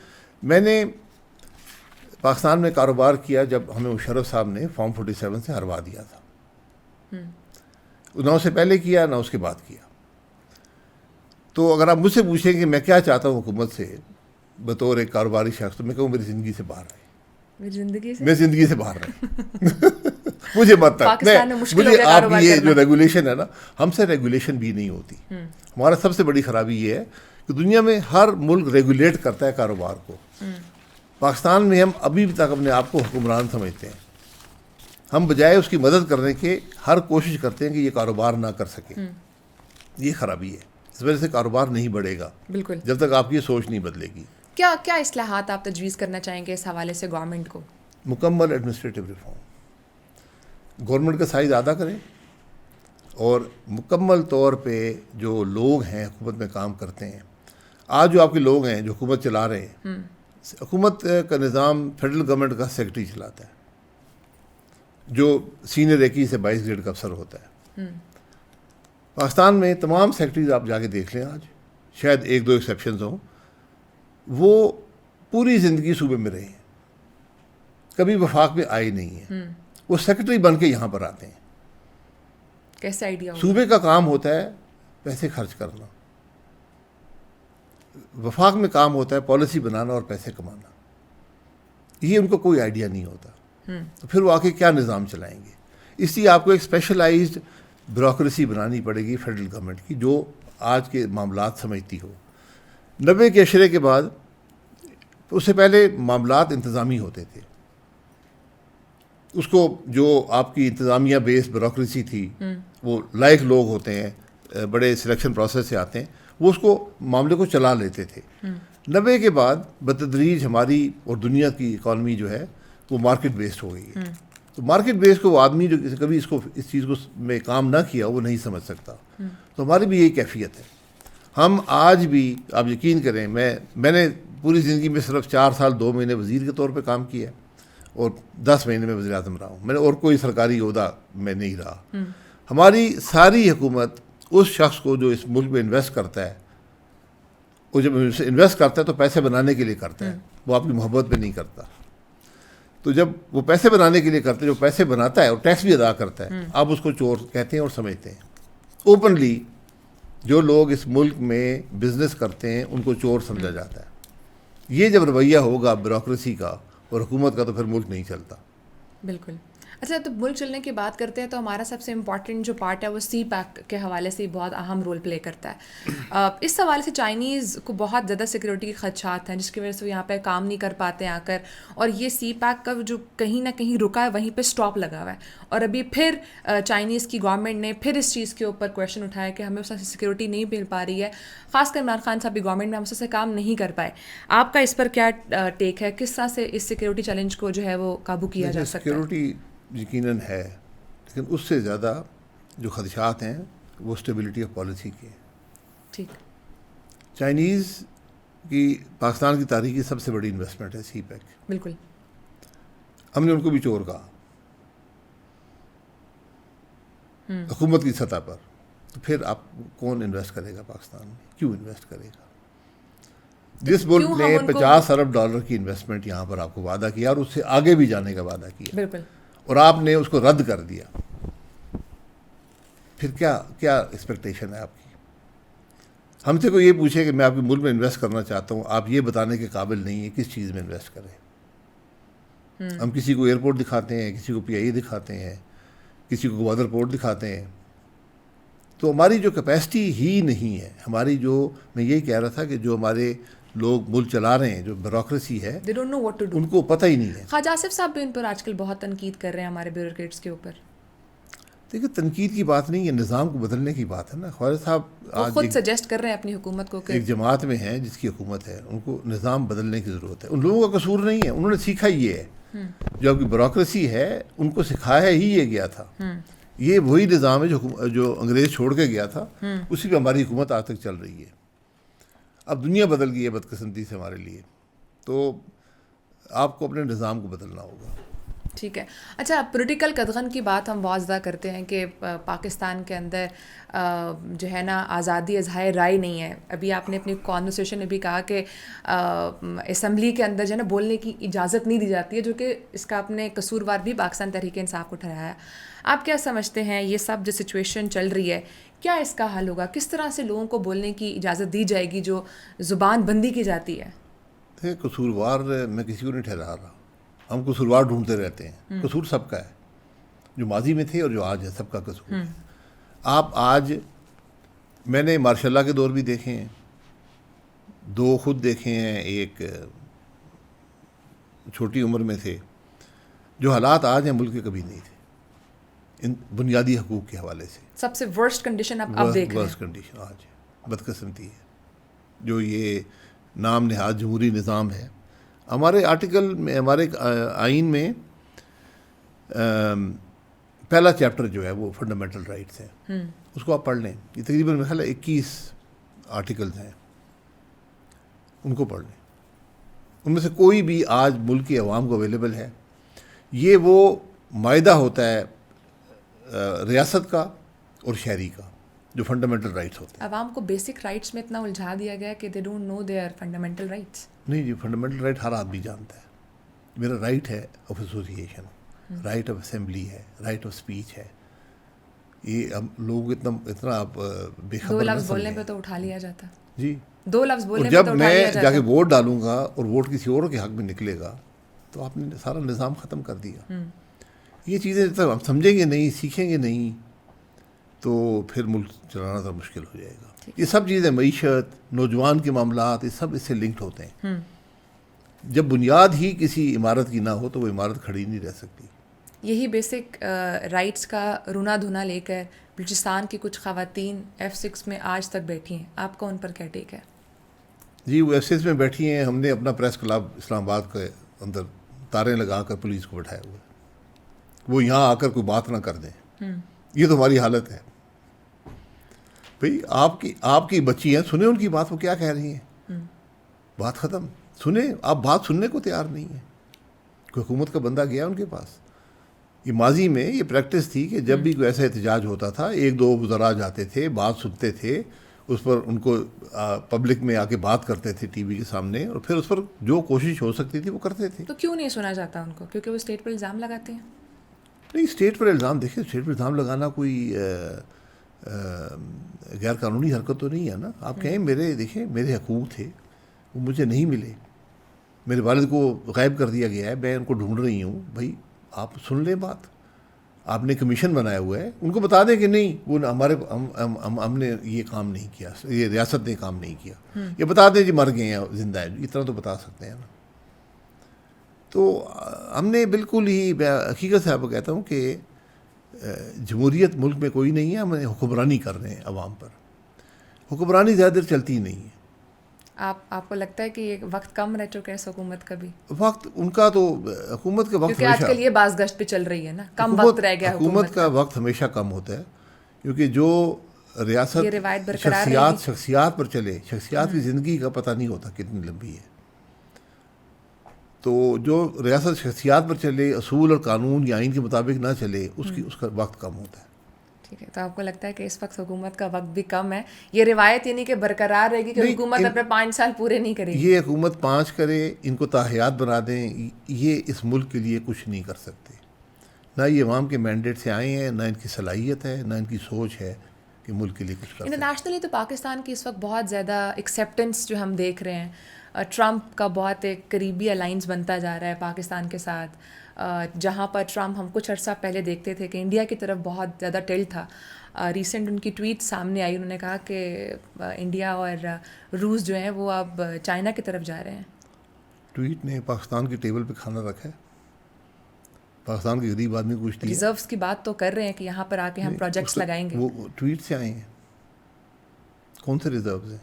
میں نے پاکستان میں کاروبار کیا جب ہمیں مشرف صاحب نے فارم 47 سے ہروا دیا تھا. نہ اس سے پہلے کیا نہ اس کے بعد کیا. تو اگر آپ مجھ سے پوچھیں کہ میں کیا چاہتا ہوں حکومت سے بطور ایک کاروباری شخص, تو میں کہوں میری زندگی سے باہر رہے, میں زندگی سے باہر رہے. مجھے مت تک مجھے آپ کی یہ جو ریگولیشن ہے نا, ہم سے ریگولیشن بھی نہیں ہوتی. ہمارا سب سے بڑی خرابی یہ ہے کہ دنیا میں ہر ملک ریگولیٹ کرتا ہے کاروبار کو. پاکستان میں ہم ابھی تک اپنے آپ کو حکمران سمجھتے ہیں. ہم بجائے اس کی مدد کرنے کے ہر کوشش کرتے ہیں کہ یہ کاروبار نہ کر سکے. یہ خرابی ہے. اس وجہ سے کاروبار نہیں بڑھے گا بالکل جب تک آپ کی یہ سوچ نہیں بدلے گی. کیا اصلاحات آپ تجویز کرنا چاہیں گے اس حوالے سے گورنمنٹ کو؟ مکمل ایڈمنسٹریٹو ریفارم. گورنمنٹ کا سائز زیادہ کریں اور مکمل طور پہ جو لوگ ہیں حکومت میں کام کرتے ہیں, آج جو آپ کے لوگ ہیں جو حکومت چلا رہے ہیں, حکومت کا نظام فیڈرل گورنمنٹ کا سیکرٹری چلاتا ہے جو سینئر 21 سے 22 گریڈ کا افسر ہوتا ہے. پاکستان میں تمام سیکرٹریز آپ جا کے دیکھ لیں, آج شاید 1-2 ایکسیپشنز ہوں, وہ پوری زندگی صوبے میں رہے ہیں, کبھی وفاق میں آئے نہیں ہیں. وہ سیکرٹری بن کے یہاں پر آتے ہیں. کیسے آئیڈیا؟ صوبے کا کام ہوتا ہے پیسے خرچ کرنا, وفاق میں کام ہوتا ہے پالیسی بنانا اور پیسے کمانا. یہ ان کو کوئی آئیڈیا نہیں ہوتا. تو پھر وہ آ کے کیا نظام چلائیں گے؟ اس لیے آپ کو ایک اسپیشلائزڈ بیوروکریسی بنانی پڑے گی فیڈرل گورنمنٹ کی, جو آج کے معاملات سمجھتی ہو. 90 کے عشرے کے بعد اس سے پہلے معاملات انتظامی ہوتے تھے. اس کو جو آپ کی انتظامیہ بیس بیوروکریسی تھی, وہ لائق لوگ ہوتے ہیں, بڑے سلیکشن پروسیس سے آتے ہیں, وہ اس کو معاملے کو چلا لیتے تھے. 90 کے بعد بتدریج ہماری اور دنیا کی اکانومی جو ہے وہ مارکیٹ بیسڈ ہو گئی ہے. تو مارکیٹ بیس کو وہ آدمی جو کبھی اس چیز کو میں کام نہ کیا وہ نہیں سمجھ سکتا. تو ہماری بھی یہی کیفیت ہے. ہم آج بھی, آپ یقین کریں, میں نے پوری زندگی میں صرف 4 سال 2 مہینے وزیر کے طور پہ کام کیا ہے اور 10 مہینے میں وزیر اعظم رہا ہوں. میں نے اور کوئی سرکاری عہدہ میں نہیں رہا. ہماری ساری حکومت اس شخص کو جو اس ملک میں انویسٹ کرتا ہے, وہ جب انویسٹ کرتا ہے تو پیسے بنانے کے لیے کرتا ہے, وہ آپ کی محبت پہ نہیں کرتا. تو جب وہ پیسے بنانے کے لیے کرتے ہیں, جو پیسے بناتا ہے اور ٹیکس بھی ادا کرتا ہے, آپ اس کو چور کہتے ہیں اور سمجھتے ہیں. اوپنلی جو لوگ اس ملک میں بزنس کرتے ہیں ان کو چور سمجھا جاتا ہے. یہ جب رویہ ہوگا بیوروکریسی کا اور حکومت کا تو پھر ملک نہیں چلتا. بالکل. اچھا, تو ملک چلنے کی بات کرتے ہیں تو ہمارا سب سے امپورٹنٹ جو پارٹ ہے وہ سی پیک کے حوالے سے بہت اہم رول پلے کرتا ہے. اس حوالے سے چائنیز کو بہت زیادہ سیکورٹی کے خدشات ہیں, جس کی وجہ سے وہ یہاں پہ کام نہیں کر پاتے آ کر, اور یہ سی پیک کا جو کہیں نہ کہیں رکا ہے وہیں پہ اسٹاپ لگا ہوا ہے. اور ابھی پھر چائنیز کی گورنمنٹ نے پھر اس چیز کے اوپر کویشچن اٹھایا کہ ہمیں اس سے سیکورٹی نہیں مل پا رہی ہے. خاص کر عمران خان صاحب کی گورنمنٹ میں ہم اس سے کام نہیں کر پائے. آپ کا اس پر کیا ٹیک ہے, کس طرح سے اس سیکورٹی چیلنج کو جو ہے وہ قابو کیا جا سکتا ہے؟ سیکورٹی یقیناً ہے, لیکن اس سے زیادہ جو خدشات ہیں وہ اسٹیبلٹی آف پالیسی کے. ٹھیک. چائنیز کی پاکستان کی تاریخ کی سب سے بڑی انویسٹمنٹ ہے سی پیک. بالکل. ہم نے ان کو بھی چور کہا حکومت کی سطح پر. تو پھر آپ کون انویسٹ کرے گا پاکستان میں, کیوں انویسٹ کرے گا؟ جس ملک نے $50 ارب کی انویسٹمنٹ یہاں پر آپ کو وعدہ کیا اور اس سے آگے بھی جانے کا وعدہ کیا, بالکل, اور آپ نے اس کو رد کر دیا, پھر کیا ایکسپیکٹیشن ہے آپ کی؟ ہم سے کوئی یہ پوچھے کہ میں آپ کے ملک میں انویسٹ کرنا چاہتا ہوں, آپ یہ بتانے کے قابل نہیں ہیں کس چیز میں انویسٹ کریں. ہم کسی کو ایئرپورٹ دکھاتے ہیں, کسی کو پی آئی اے دکھاتے ہیں, کسی کو گوادر پورٹ دکھاتے ہیں. تو ہماری جو کیپیسٹی ہی نہیں ہے, ہماری جو, میں یہی کہہ رہا تھا کہ جو ہمارے لوگ ملک چلا رہے ہیں, جو بیوروکریسی ہے, they don't know what to do. ان کو پتہ ہی نہیں ہے. خواجہ آصف صاحب بھی ان پر آج کل بہت تنقید کر رہے ہیں ہمارے بیوروکریٹس کے اوپر. دیکھیے, تنقید کی بات نہیں ہے, نظام کو بدلنے کی بات ہے نا. خواجہ صاحب آج خود سجیسٹ کر رہے ہیں اپنی حکومت کو کہ ایک جماعت میں ہیں جس کی حکومت ہے, ان کو نظام بدلنے کی ضرورت ہے. ان لوگوں کا قصور نہیں ہے, انہوں نے سیکھا یہ ہے. جو آپ کی بیوروکریسی ہے ان کو سکھایا ہی یہ گیا تھا. یہ وہی نظام ہے جو انگریز چھوڑ کے گیا تھا, اسی پہ ہماری حکومت آج تک چل رہی ہے. اب دنیا بدل گئی ہے بدقسمتی سے ہمارے لیے, تو آپ کو اپنے نظام کو بدلنا ہوگا. ٹھیک ہے. اچھا, پولیٹیکل قدغن کی بات ہم بہت زیادہ کرتے ہیں کہ پاکستان کے اندر جو ہے نا آزادی اظہار رائے نہیں ہے. ابھی آپ نے اپنی کانورسیشن میں بھی کہا کہ اسمبلی کے اندر جو ہے نا بولنے کی اجازت نہیں دی جاتی ہے, جو کہ اس کا آپ نے قصوروار بھی پاکستان تحریک انصاف کو ٹھہرایا. آپ کیا سمجھتے ہیں یہ سب جو سچویشن چل رہی ہے, کیا اس کا حل ہوگا؟ کس طرح سے لوگوں کو بولنے کی اجازت دی جائے گی جو زبان بندی کی جاتی ہے؟ قصوروار میں کسی کو نہیں ٹھہرا رہا, ہم قصوروار ڈھونڈتے رہتے ہیں. قصور سب کا ہے, جو ماضی میں تھے اور جو آج ہے, سب کا قصور ہے. آپ آج, میں نے ماشاء اللہ کے دور بھی دیکھے ہیں, 2 خود دیکھے ہیں, ایک چھوٹی عمر میں تھے. جو حالات آج ہیں ملک کے کبھی نہیں تھے ان بنیادی حقوق کے حوالے سے. سب سے ورسٹ کنڈیشن اب دیکھ رہے ہیں. ورسٹ کنڈیشن آج بدقسمتی ہے. جو یہ نام نہاد جمہوری نظام ہے, ہمارے آرٹیکل میں, ہمارے آئین میں پہلا چیپٹر جو ہے وہ فنڈامنٹل رائٹس ہیں, اس کو آپ پڑھ لیں. یہ تقریباً میرا خیال ہے 21 آرٹیکلز ہیں, ان کو پڑھ لیں. ان میں سے کوئی بھی آج ملک کی عوام کو اویلیبل ہے. یہ وہ معاہدہ ہوتا ہے ریاست کا اور شہری کا, جو فنڈامنٹل رائٹس ہوتے ہیں. عوام کو بیسک رائٹس میں اتنا الجھا دیا گیا کہ they don't know their fundamental rights. نہیں جی, فنڈامنٹل رائٹ ہر آدمی جانتا ہے. میرا رائٹ ہے of association, right of assembly ہے, رائٹ آف اسپیچ ہے. یہ ہم لوگ اتنا آپ بے خبر 2 لفظ بولنے پہ تو اٹھا لیا جاتا جی. 2 لفظ بولنے پہ جب تو اٹھا لیا میں جاتا. جا کے ووٹ ڈالوں گا اور ووٹ کسی اور کے حق میں نکلے گا تو آپ نے سارا نظام ختم کر دیا. یہ چیزیں جب تک ہم سمجھیں گے نہیں, سیکھیں گے نہیں, تو پھر ملک چلانا تو مشکل ہو جائے گا. یہ سب چیزیں, معیشت, نوجوان کے معاملات, یہ سب اس سے لنکڈ ہوتے ہیں. جب بنیاد ہی کسی عمارت کی نہ ہو تو وہ عمارت کھڑی نہیں رہ سکتی. یہی بیسک رائٹس کا رونا دھونا لے کر بلوچستان کی کچھ خواتین F6 میں آج تک بیٹھی ہیں. آپ کا ان پر کیا ٹیک ہے؟ جی وہ F6 میں بیٹھی ہیں. ہم نے اپنا پریس کلب اسلام آباد کے اندر تاریں لگا کر پولیس کو بٹھایا ہوا ہے. وہ یہاں آ کر کوئی بات نہ کر دیں. یہ تو ہماری حالت ہے. بھئی آپ کی بچی ہیں, سنیں ان کی بات, وہ کیا کہہ رہی ہیں. بات ختم. سنیں, آپ بات سننے کو تیار نہیں ہیں. کوئی حکومت کا بندہ گیا ان کے پاس. یہ ماضی میں یہ پریکٹس تھی کہ جب بھی کوئی ایسا احتجاج ہوتا تھا, ایک دو وزراء جاتے تھے, بات سنتے تھے, اس پر ان کو پبلک میں آ کے بات کرتے تھے ٹی وی کے سامنے, اور پھر اس پر جو کوشش ہو سکتی تھی وہ کرتے تھے. تو کیوں نہیں سنا جاتا ان کو؟ کیونکہ وہ اسٹیٹ پر الزام لگاتے ہیں. نہیں, اسٹیٹ پر الزام, دیکھیں اسٹیٹ پر الزام لگانا کوئی غیر قانونی حرکت تو نہیں ہے نا. آپ کہیں دیکھیں میرے حقوق تھے, وہ مجھے نہیں ملے, میرے والد کو غائب کر دیا گیا ہے, میں ان کو ڈھونڈ رہی ہوں. بھائی آپ سن لیں بات. آپ نے کمیشن بنایا ہوا ہے, ان کو بتا دیں کہ نہیں وہ ہمارے ہم نے یہ کام نہیں کیا, یہ ریاست نے کام نہیں کیا. یہ بتا دیں جی مر گئے ہیں, زندہ ہیں, اتنا تو بتا سکتے ہیں نا. تو ہم نے بالکل ہی, حقیقت سے آپ کو کہتا ہوں کہ جمہوریت ملک میں کوئی نہیں ہے. ہم حکمرانی کر رہے ہیں عوام پر. حکمرانی زیادہ دیر چلتی نہیں ہے. آپ کو لگتا ہے کہ یہ وقت کم رہ چکا ہے اس حکومت کا بھی؟ وقت ان کا تو, حکومت کا وقت کیونکہ آج کل یہ باز گشت پہ چل رہی ہے نا, کم وقت رہ گیا حکومت کا وقت ہمیشہ کم ہوتا ہے. کیونکہ جو ریاست شخصیات پر چلے, شخصیات کی زندگی کا پتہ نہیں ہوتا کتنی لمبی ہے. تو جو ریاست شخصیات پر چلے, اصول اور قانون یا آئین کے مطابق نہ چلے, اس کا وقت کم ہوتا ہے. ٹھیک ہے, تو آپ کو لگتا ہے کہ اس وقت حکومت کا وقت بھی کم ہے. یہ روایت یعنی کہ برقرار رہے گی کہ حکومت اپنے 5 سال پورے نہیں کرے گی؟ یہ حکومت 5 کرے, ان کو تاحیات بنا دیں, یہ اس ملک کے لیے کچھ نہیں کر سکتے. نہ یہ عوام کے مینڈیٹ سے آئے ہیں, نہ ان کی صلاحیت ہے, نہ ان کی سوچ ہے کہ ملک کے لیے کچھ کر سکتے. انٹرنیشنلی تو پاکستان کی اس وقت بہت زیادہ ایکسیپٹنس جو ہم دیکھ رہے ہیں, ٹرمپ کا بہت ایک قریبی الائنس بنتا جا رہا ہے پاکستان کے ساتھ. جہاں پر ٹرمپ ہم کچھ عرصہ پہلے دیکھتے تھے کہ انڈیا کی طرف بہت زیادہ ٹلٹ تھا. ریسنٹ ان کی ٹویٹ سامنے آئی, انہوں نے کہا کہ انڈیا اور روس جو ہیں وہ اب چائنا کی طرف جا رہے ہیں. ٹویٹ نے پاکستان کی ٹیبل پہ کھانا رکھا ہے, پاکستان کے غریب آدمی کو کچھ دیا. ریزروس کی بات تو کر رہے ہیں کہ یہاں پر آ کے ہم پروجیکٹس لگائیں گے. وہ ٹویٹ سے آئے ہیں, کون سے ریزروز ہیں؟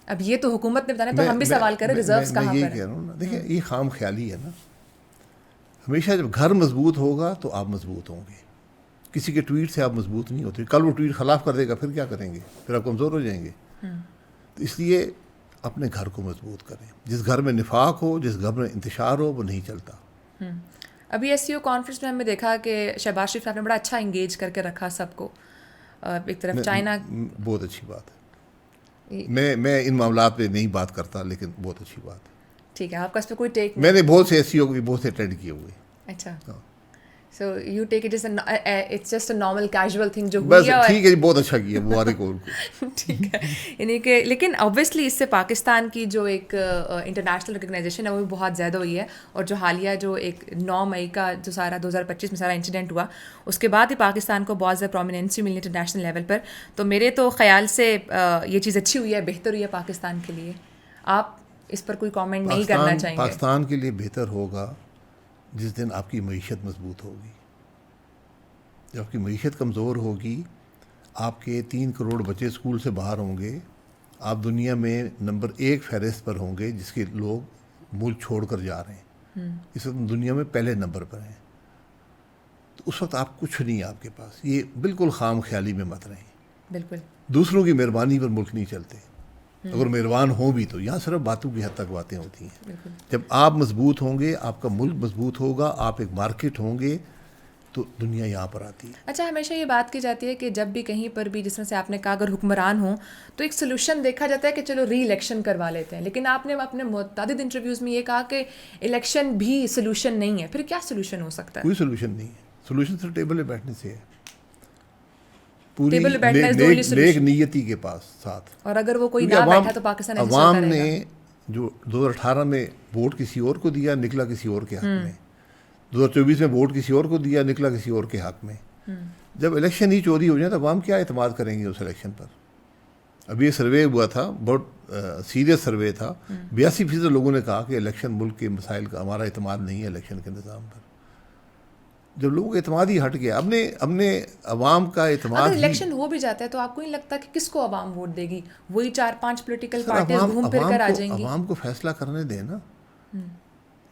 اب یہ تو حکومت نے بتانا, تو ہم بھی سوال کریں ریزروس کہاں پر ہیں. میں یہ کہہ رہا ہوں نا, دیکھیں یہ خام خیالی ہے نا. ہمیشہ جب گھر مضبوط ہوگا تو آپ مضبوط ہوں گے. کسی کے ٹویٹ سے آپ مضبوط نہیں ہوتے. کل وہ ٹویٹ خلاف کر دے گا, پھر کیا کریں گے؟ پھر آپ کمزور ہو جائیں گے. تو اس لیے اپنے گھر کو مضبوط کریں. جس گھر میں نفاق ہو, جس گھر میں انتشار ہو, وہ نہیں چلتا. ابھی SCO کانفرنس میں ہم نے دیکھا کہ شہباز شریف صاحب نے بڑا اچھا انگیج کر کے رکھا سب کو. ایک طرف چائنا, بہت اچھی بات ہے. میں ان معاملات پہ نہیں بات کرتا, لیکن بہت اچھی بات ہے. ٹھیک ہے, آپ کا اس پہ کوئی ٹیک؟ میں نے بہت سے SCO کو بھی بہت سے اٹینڈ کیے ہوئے. اچھا, so you take it it's just a normal casual thing جو بس ٹھیک ہے جی, بہت اچھا کیا, مبارک ہو. ٹھیک ہے, یعنی کہ لیکن اوبویسلی اس سے پاکستان کی جو ایک انٹرنیشنل ریکگنائزیشن ہے وہ بھی بہت زیادہ ہوئی ہے. اور جو حالیہ جو ایک 9 مئی کا جو سارا 2025 میں سارا انسیڈنٹ ہوا, اس کے بعد ہی پاکستان کو بہت زیادہ پرومیننسی ملی انٹرنیشنل لیول پر. تو میرے تو خیال سے یہ چیز اچھی ہوئی ہے, بہتر ہوئی ہے پاکستان کے لیے. آپ اس پر کوئی کامنٹ نہیں کرنا چاہیں گے؟ پاکستان کے لیے بہتر ہوگا جس دن آپ کی معیشت مضبوط ہوگی. جب آپ کی معیشت کمزور ہوگی, آپ کے 3 کروڑ بچے اسکول سے باہر ہوں گے, آپ دنیا میں نمبر 1 فہرست پر ہوں گے جس کے لوگ ملک چھوڑ کر جا رہے ہیں. اس وقت دنیا میں پہلے نمبر پر ہیں. تو اس وقت آپ کچھ نہیں آپ کے پاس. یہ بالکل خام خیالی میں مت رہیں. بالکل دوسروں کی مہربانی پر ملک نہیں چلتے. اگر مہربان ہوں بھی تو یہاں صرف باتوں کی حد تک باتیں ہوتی ہیں. جب آپ مضبوط ہوں گے, آپ کا ملک مضبوط ہوگا, آپ ایک مارکیٹ ہوں گے, تو دنیا یہاں پر آتی ہے. اچھا, ہمیشہ یہ بات کی جاتی ہے کہ جب بھی کہیں پر بھی, جس طرح سے آپ نے کہا, اگر حکمران ہوں تو ایک سلوشن دیکھا جاتا ہے کہ چلو ری الیکشن کروا لیتے ہیں. لیکن آپ نے اپنے متعدد انٹرویوز میں یہ کہا کہ الیکشن بھی سلوشن نہیں ہے. پھر کیا سلوشن ہو سکتا ہے؟ کوئی سلوشن نہیں ہے. سلوشن صرف ٹیبل پہ بیٹھنے سے ہے, پوری نیک نیتی کے پاس ساتھ. اور اگر وہ کوئی نہ بیٹھا تو پاکستان عوام نے جو 2018 میں ووٹ کسی اور کو دیا, نکلا کسی اور کے حق میں. 2024 میں ووٹ کسی اور کو دیا, نکلا کسی اور کے حق میں. جب الیکشن ہی چوری ہو جائے تو عوام کیا اعتماد کریں گے اس الیکشن پر؟ اب یہ سروے ہوا تھا, بہت سیریس سروے تھا. 82% لوگوں نے کہا کہ الیکشن ملک کے مسائل کا ہمارا اعتماد نہیں ہے الیکشن کے نظام پر. جب لوگوں کا اعتماد ہی ہٹ گیا, ہم نے عوام کا اعتماد. اگر الیکشن ہو بھی جاتا ہے تو آپ کو نہیں لگتا کہ کس کو عوام ووٹ دے گی؟ وہی 4-5 پولیٹیکل پارٹیز گھوم پھر کر آ جائیں گی. عوام کو فیصلہ کرنے دیں نا.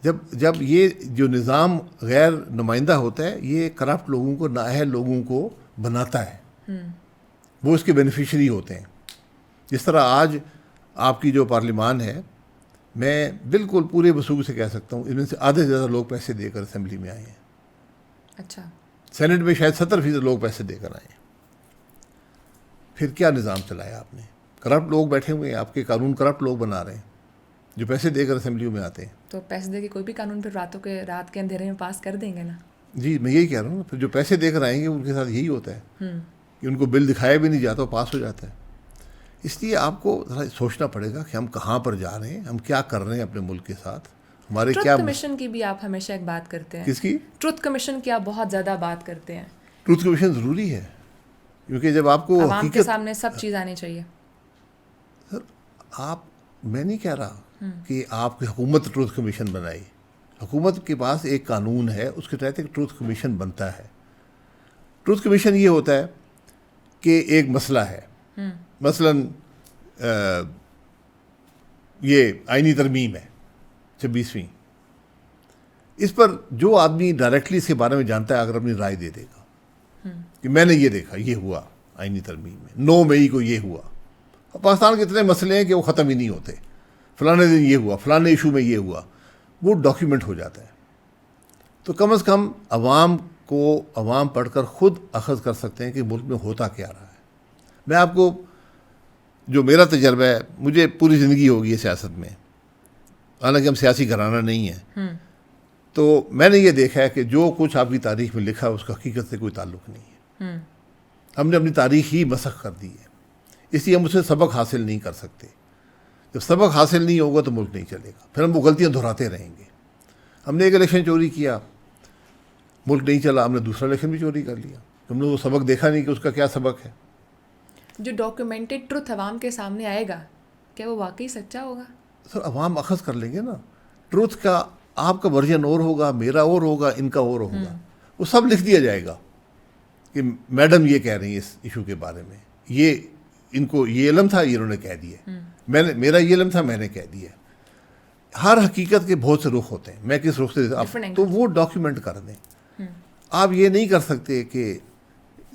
جب یہ جو نظام غیر نمائندہ ہوتا ہے, یہ کرپٹ لوگوں کو, نااہل لوگوں کو بناتا ہے, وہ اس کے بینیفیشری ہوتے ہیں. جس طرح آج آپ کی جو پارلیمان ہے, میں بالکل پورے وثوق سے کہہ سکتا ہوں ان میں سے آدھے سے زیادہ لوگ پیسے دے کر اسمبلی میں آئے ہیں. اچھا, سینٹ میں شاید 70% لوگ پیسے دے کر آئے ہیں. پھر کیا نظام چلایا آپ نے؟ کرپٹ لوگ بیٹھے ہوئے ہیں, آپ کے قانون کرپٹ لوگ بنا رہے ہیں جو پیسے دے کر اسمبلیوں میں آتے ہیں. تو پیسے دے کے کوئی بھی قانون پھر رات کے اندھیرے میں پاس کر دیں گے نا. جی میں یہی کہہ رہا ہوں, پھر جو پیسے دے کر آئیں گے ان کے ساتھ یہی ہوتا ہے کہ ان کو بل دکھایا بھی نہیں جاتا, پاس ہو جاتا ہے. اس لیے آپ کو ذرا سوچنا پڑے گا کہ ہم کہاں پر جا رہے ہیں, ہم کیا کر رہے ہیں اپنے ملک کے ساتھ. ہمارے کیا ٹروتھ کمیشن کی بھی آپ ہمیشہ ایک بات کرتے ہیں. کس کی؟ ٹروتھ کمیشن کی آپ بہت زیادہ بات کرتے ہیں. ٹروتھ کمیشن ضروری ہے کیونکہ جب آپ کو عوام کے سامنے سب چیز آنی چاہیے. سر میں نہیں کہہ رہا کہ آپ کی حکومت ٹروتھ کمیشن بنائی. حکومت کے پاس ایک قانون ہے, اس کے تحت ایک ٹروتھ کمیشن بنتا ہے. ٹروتھ کمیشن یہ ہوتا ہے کہ ایک مسئلہ ہے, مثلاً یہ آئینی ترمیم ہے 26ویں, اس پر جو آدمی ڈائریکٹلی اس کے بارے میں جانتا ہے اگر اپنی رائے دے دے گا کہ میں نے یہ دیکھا, یہ ہوا آئینی ترمیم میں 9 مئی کو یہ ہوا. پاکستان کے اتنے مسئلے ہیں کہ وہ ختم ہی نہیں ہوتے, فلانے دن یہ ہوا, فلانے ایشو میں یہ ہوا, وہ ڈاکیومنٹ ہو جاتا ہے. تو کم از کم عوام پڑھ کر خود اخذ کر سکتے ہیں کہ ملک میں ہوتا کیا رہا ہے. میں آپ کو جو میرا تجربہ ہے, مجھے پوری زندگی ہوگی ہے سیاست میں, حالانکہ ہم سیاسی گھرانہ نہیں ہیں, تو میں نے یہ دیکھا ہے کہ جو کچھ آپ کی تاریخ میں لکھا ہے اس کا حقیقت سے کوئی تعلق نہیں ہے. ہم نے اپنی تاریخ ہی مسخ کر دی ہے, اس لیے ہم اسے سبق حاصل نہیں کر سکتے. جب سبق حاصل نہیں ہوگا تو ملک نہیں چلے گا, پھر ہم وہ غلطیاں دہراتے رہیں گے. ہم نے ایک الیکشن چوری کیا, ملک نہیں چلا, ہم نے دوسرا الیکشن بھی چوری کر لیا. ہم نے وہ سبق دیکھا نہیں کہ اس کا کیا سبق ہے. جو ڈاکیومنٹڈ ٹروتھ عوام کے سامنے آئے گا, کیا وہ واقعی سچا ہوگا؟ سر عوام اخذ کر لیں گے نا. ٹروتھ کا آپ کا ورژن اور ہوگا, میرا اور ہوگا, ان کا اور ہوگا, وہ سب لکھ دیا جائے گا کہ میڈم یہ کہہ رہی ہیں اس ایشو کے بارے میں, یہ ان کو یہ علم تھا, یہ انہوں نے کہہ دیا, میرا یہ علم تھا, میں نے کہہ دیا. ہر حقیقت کے بہت سے رخ ہوتے ہیں, میں کس رخ سے تو وہ ڈاکیومنٹ کر دیں. آپ یہ نہیں کر سکتے کہ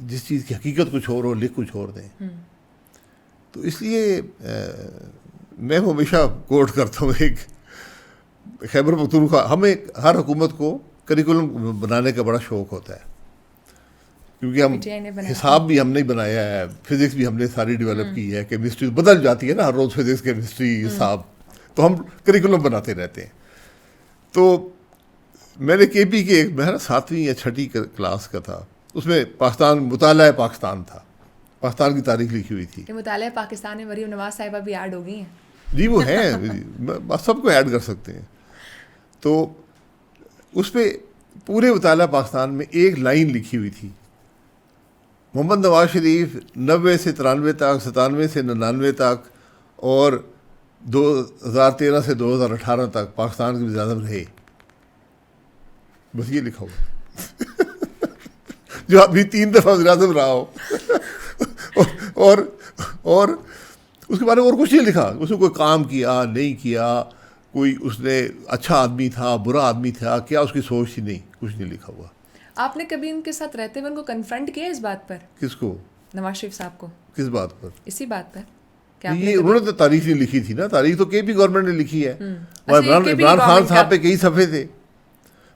جس چیز کی حقیقت کچھ اور ہو لکھ کچھ اور دیں. تو اس لیے میں ہمیشہ کوٹ کرتا ہوں, ایک خیبر پختونخوا, ہمیں ہر حکومت کو کریکولم بنانے کا بڑا شوق ہوتا ہے, کیونکہ ہم حساب بھی ہم نے بنایا ہے, فزکس بھی ہم نے ساری ڈیولپ کی ہے, کیمسٹری بدل جاتی ہے نا ہر روز, فزکس کیمسٹری حساب, تو ہم کریکولم بناتے رہتے ہیں. تو میں نے کے پی کے ایک 7ویں یا 6ٹھی کلاس کا تھا, اس میں پاکستان مطالعہ پاکستان تھا, پاکستان کی تاریخ لکھی ہوئی تھی. مطالعہ پاکستان میں مریم نواز صاحبہ بھی ایڈ ہو گئی ہیں. جی وہ ہیں, سب کو ایڈ کر سکتے ہیں. تو اس پہ پورے مطالعہ پاکستان میں ایک لائن لکھی ہوئی تھی, محمد نواز شریف 90 سے 93 تک, 97 سے 99 تک, اور 2013 سے 2018 تک پاکستان کے وزیر اعظم رہے. بس یہ لکھا ہوا جو ابھی 3 دفعہ وزیر اعظم رہا ہو اور اس کے بارے میں اور کچھ نہیں لکھا. اس نے کوئی کام کیا نہیں کیا, کوئی اس نے اچھا آدمی تھا برا آدمی تھا, کیا اس کی سوچ تھی, نہیں, کچھ نہیں لکھا ہوا. آپ نے کبھی ان کے ساتھ رہتے ہوئے ان کو کنفرنٹ کیا اس بات پر؟ کس کو؟ نواز شریف صاحب کو. کس بات پر؟ اسی بات پر. یہ انہوں نے تو تاریخ نہیں لکھی تھی نا, تاریخ تو کے پی گورنمنٹ نے لکھی ہے. عمران خان صاحب پہ کئی صفحے تھے.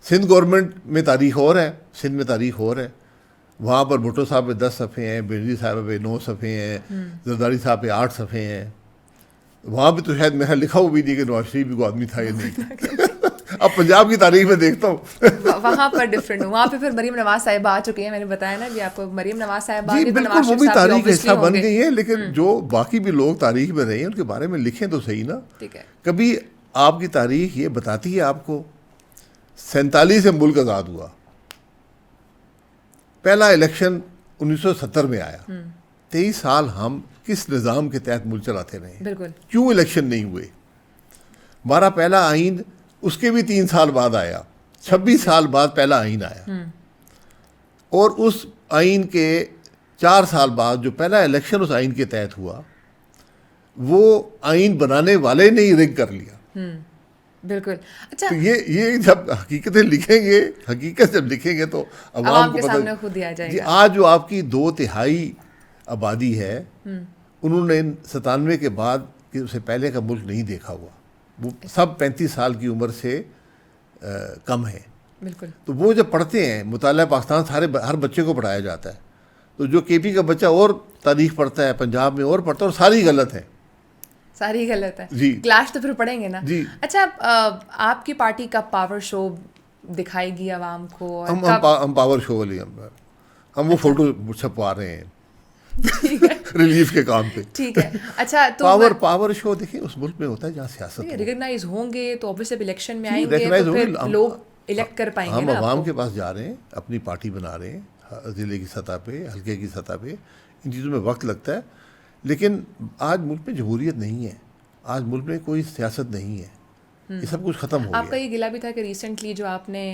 سندھ گورنمنٹ میں تاریخ اور ہے, سندھ میں تاریخ اور ہے. وہاں پر بھٹو صاحب پہ 10 صفحے ہیں, بینظیر صاحب پہ 9 صفحے ہیں, زرداری صاحب پہ 8 صفحے ہیں. وہاں پہ تو شاید میرا لکھا ہوا بھی نہیں کہ نواز شریف بھی کوئی آدمی تھا یا نہیں. اب پنجاب کی تاریخ میں دیکھتا ہوں وہاں پر ڈفرینٹ ہوں. وہاں پہ پھر مریم نواز صاحبہ آ چکی ہیں, میں نے بتایا نا کہ آپ کو مریم نواز صاحبہ. جی بالکل, وہ بھی تاریخ کا حصہ بن گئی ہے, لیکن جو باقی بھی لوگ تاریخ میں رہے ہیں ان کے بارے میں لکھیں تو صحیح نا. ٹھیک ہے. کبھی آپ کی تاریخ یہ بتاتی ہے آپ کو 47 سے ملک آزاد ہوا, پہلا الیکشن 1970 میں آیا, 23 سال ہم کس نظام کے تحت ملک چلاتے رہے ہیں, بالکل کیوں الیکشن نہیں ہوئے. ہمارا پہلا آئین اس کے بھی 3 سال بعد آیا, 26 سال بعد پہلا آئین آیا, اور اس آئین کے 4 سال بعد جو پہلا الیکشن اس آئین کے تحت ہوا, وہ آئین بنانے والے نے ہی رگ کر لیا. بالکل. اچھا, تو یہ جب حقیقتیں لکھیں گے, حقیقت جب لکھیں گے تو عوام کے کو سامنے خود ہی آ جائے جی. گا. آج جو آپ کی 2/3 آبادی ہے, انہوں نے 97 کے بعد کہ اس سے پہلے کا ملک نہیں دیکھا ہوا, وہ سب 35 سال کی عمر سے کم ہے. بالکل. تو وہ جب پڑھتے ہیں, مطالعہ پاکستان ہر بچے کو پڑھایا جاتا ہے, تو جو کے پی کا بچہ اور تاریخ پڑھتا ہے, پنجاب میں اور پڑھتا ہے, اور ساری غلط ہے, ساری غلط ہے. جی. کلاش تو پھر پڑھیں گے نا. جی. اچھا, آپ کی پارٹی کب پاور شو دکھائے گی عوام کو؟ ہم پاور شو والی ہم وہ فوٹو چھپوا رہے ہیں ریلیف کے کام پہ. ٹھیک ہے. اچھا, تو پاور شو دیکھیں اس ملک میں ہوتا ہے جہاں سیاست ریکگنائز ہوں گے تو obviously الیکشن میں آئیں گے تو پھر لوگ الیکٹ کر پائیں گے. ہم عوام کے پاس جا رہے ہیں, اپنی پارٹی بنا رہے ہیں, ضلع کی سطح پہ, حلقے کی سطح پہ. ان چیزوں میں وقت لگتا ہے, لیکن آج ملک میں جمہوریت نہیں ہے, آج ملک میں کوئی سیاست نہیں ہے, یہ سب کچھ ختم ہو گیا. آپ کا یہ گلا بھی تھا کہ ریسنٹلی جو آپ نے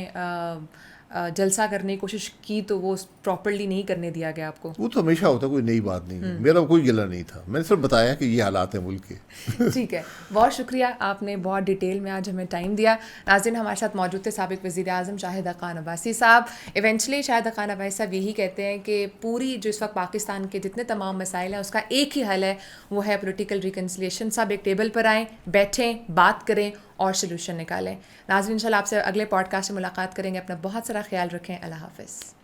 جلسہ کرنے کی کوشش کی تو وہ پراپرلی نہیں کرنے دیا گیا آپ کو. وہ تو ہمیشہ ہوتا ہے, کوئی نئی بات نہیں ہے, میرا کوئی گلا نہیں تھا, میں نے صرف بتایا کہ یہ حالات ہیں ملک کے. ٹھیک ہے, بہت شکریہ, آپ نے بہت ڈیٹیل میں آج ہمیں ٹائم دیا. ناظرین, ہمارے ساتھ موجود تھے سابق وزیر اعظم شاہد حقان عباسی صاحب. ایونچولی شاہد حقان عباسی صاحب یہی کہتے ہیں کہ پوری جو اس وقت پاکستان کے جتنے تمام مسائل ہیں اس کا ایک ہی حل ہے, وہ ہے پولیٹیکل ریکنسلیشن. سب ایک ٹیبل پر آئیں, بیٹھیں, بات کریں اور سلوشن نکالیں. ناظرین, انشاءاللہ آپ سے اگلے پوڈ کاسٹ میں ملاقات کریں گے. اپنا بہت سارا خیال رکھیں. اللہ حافظ.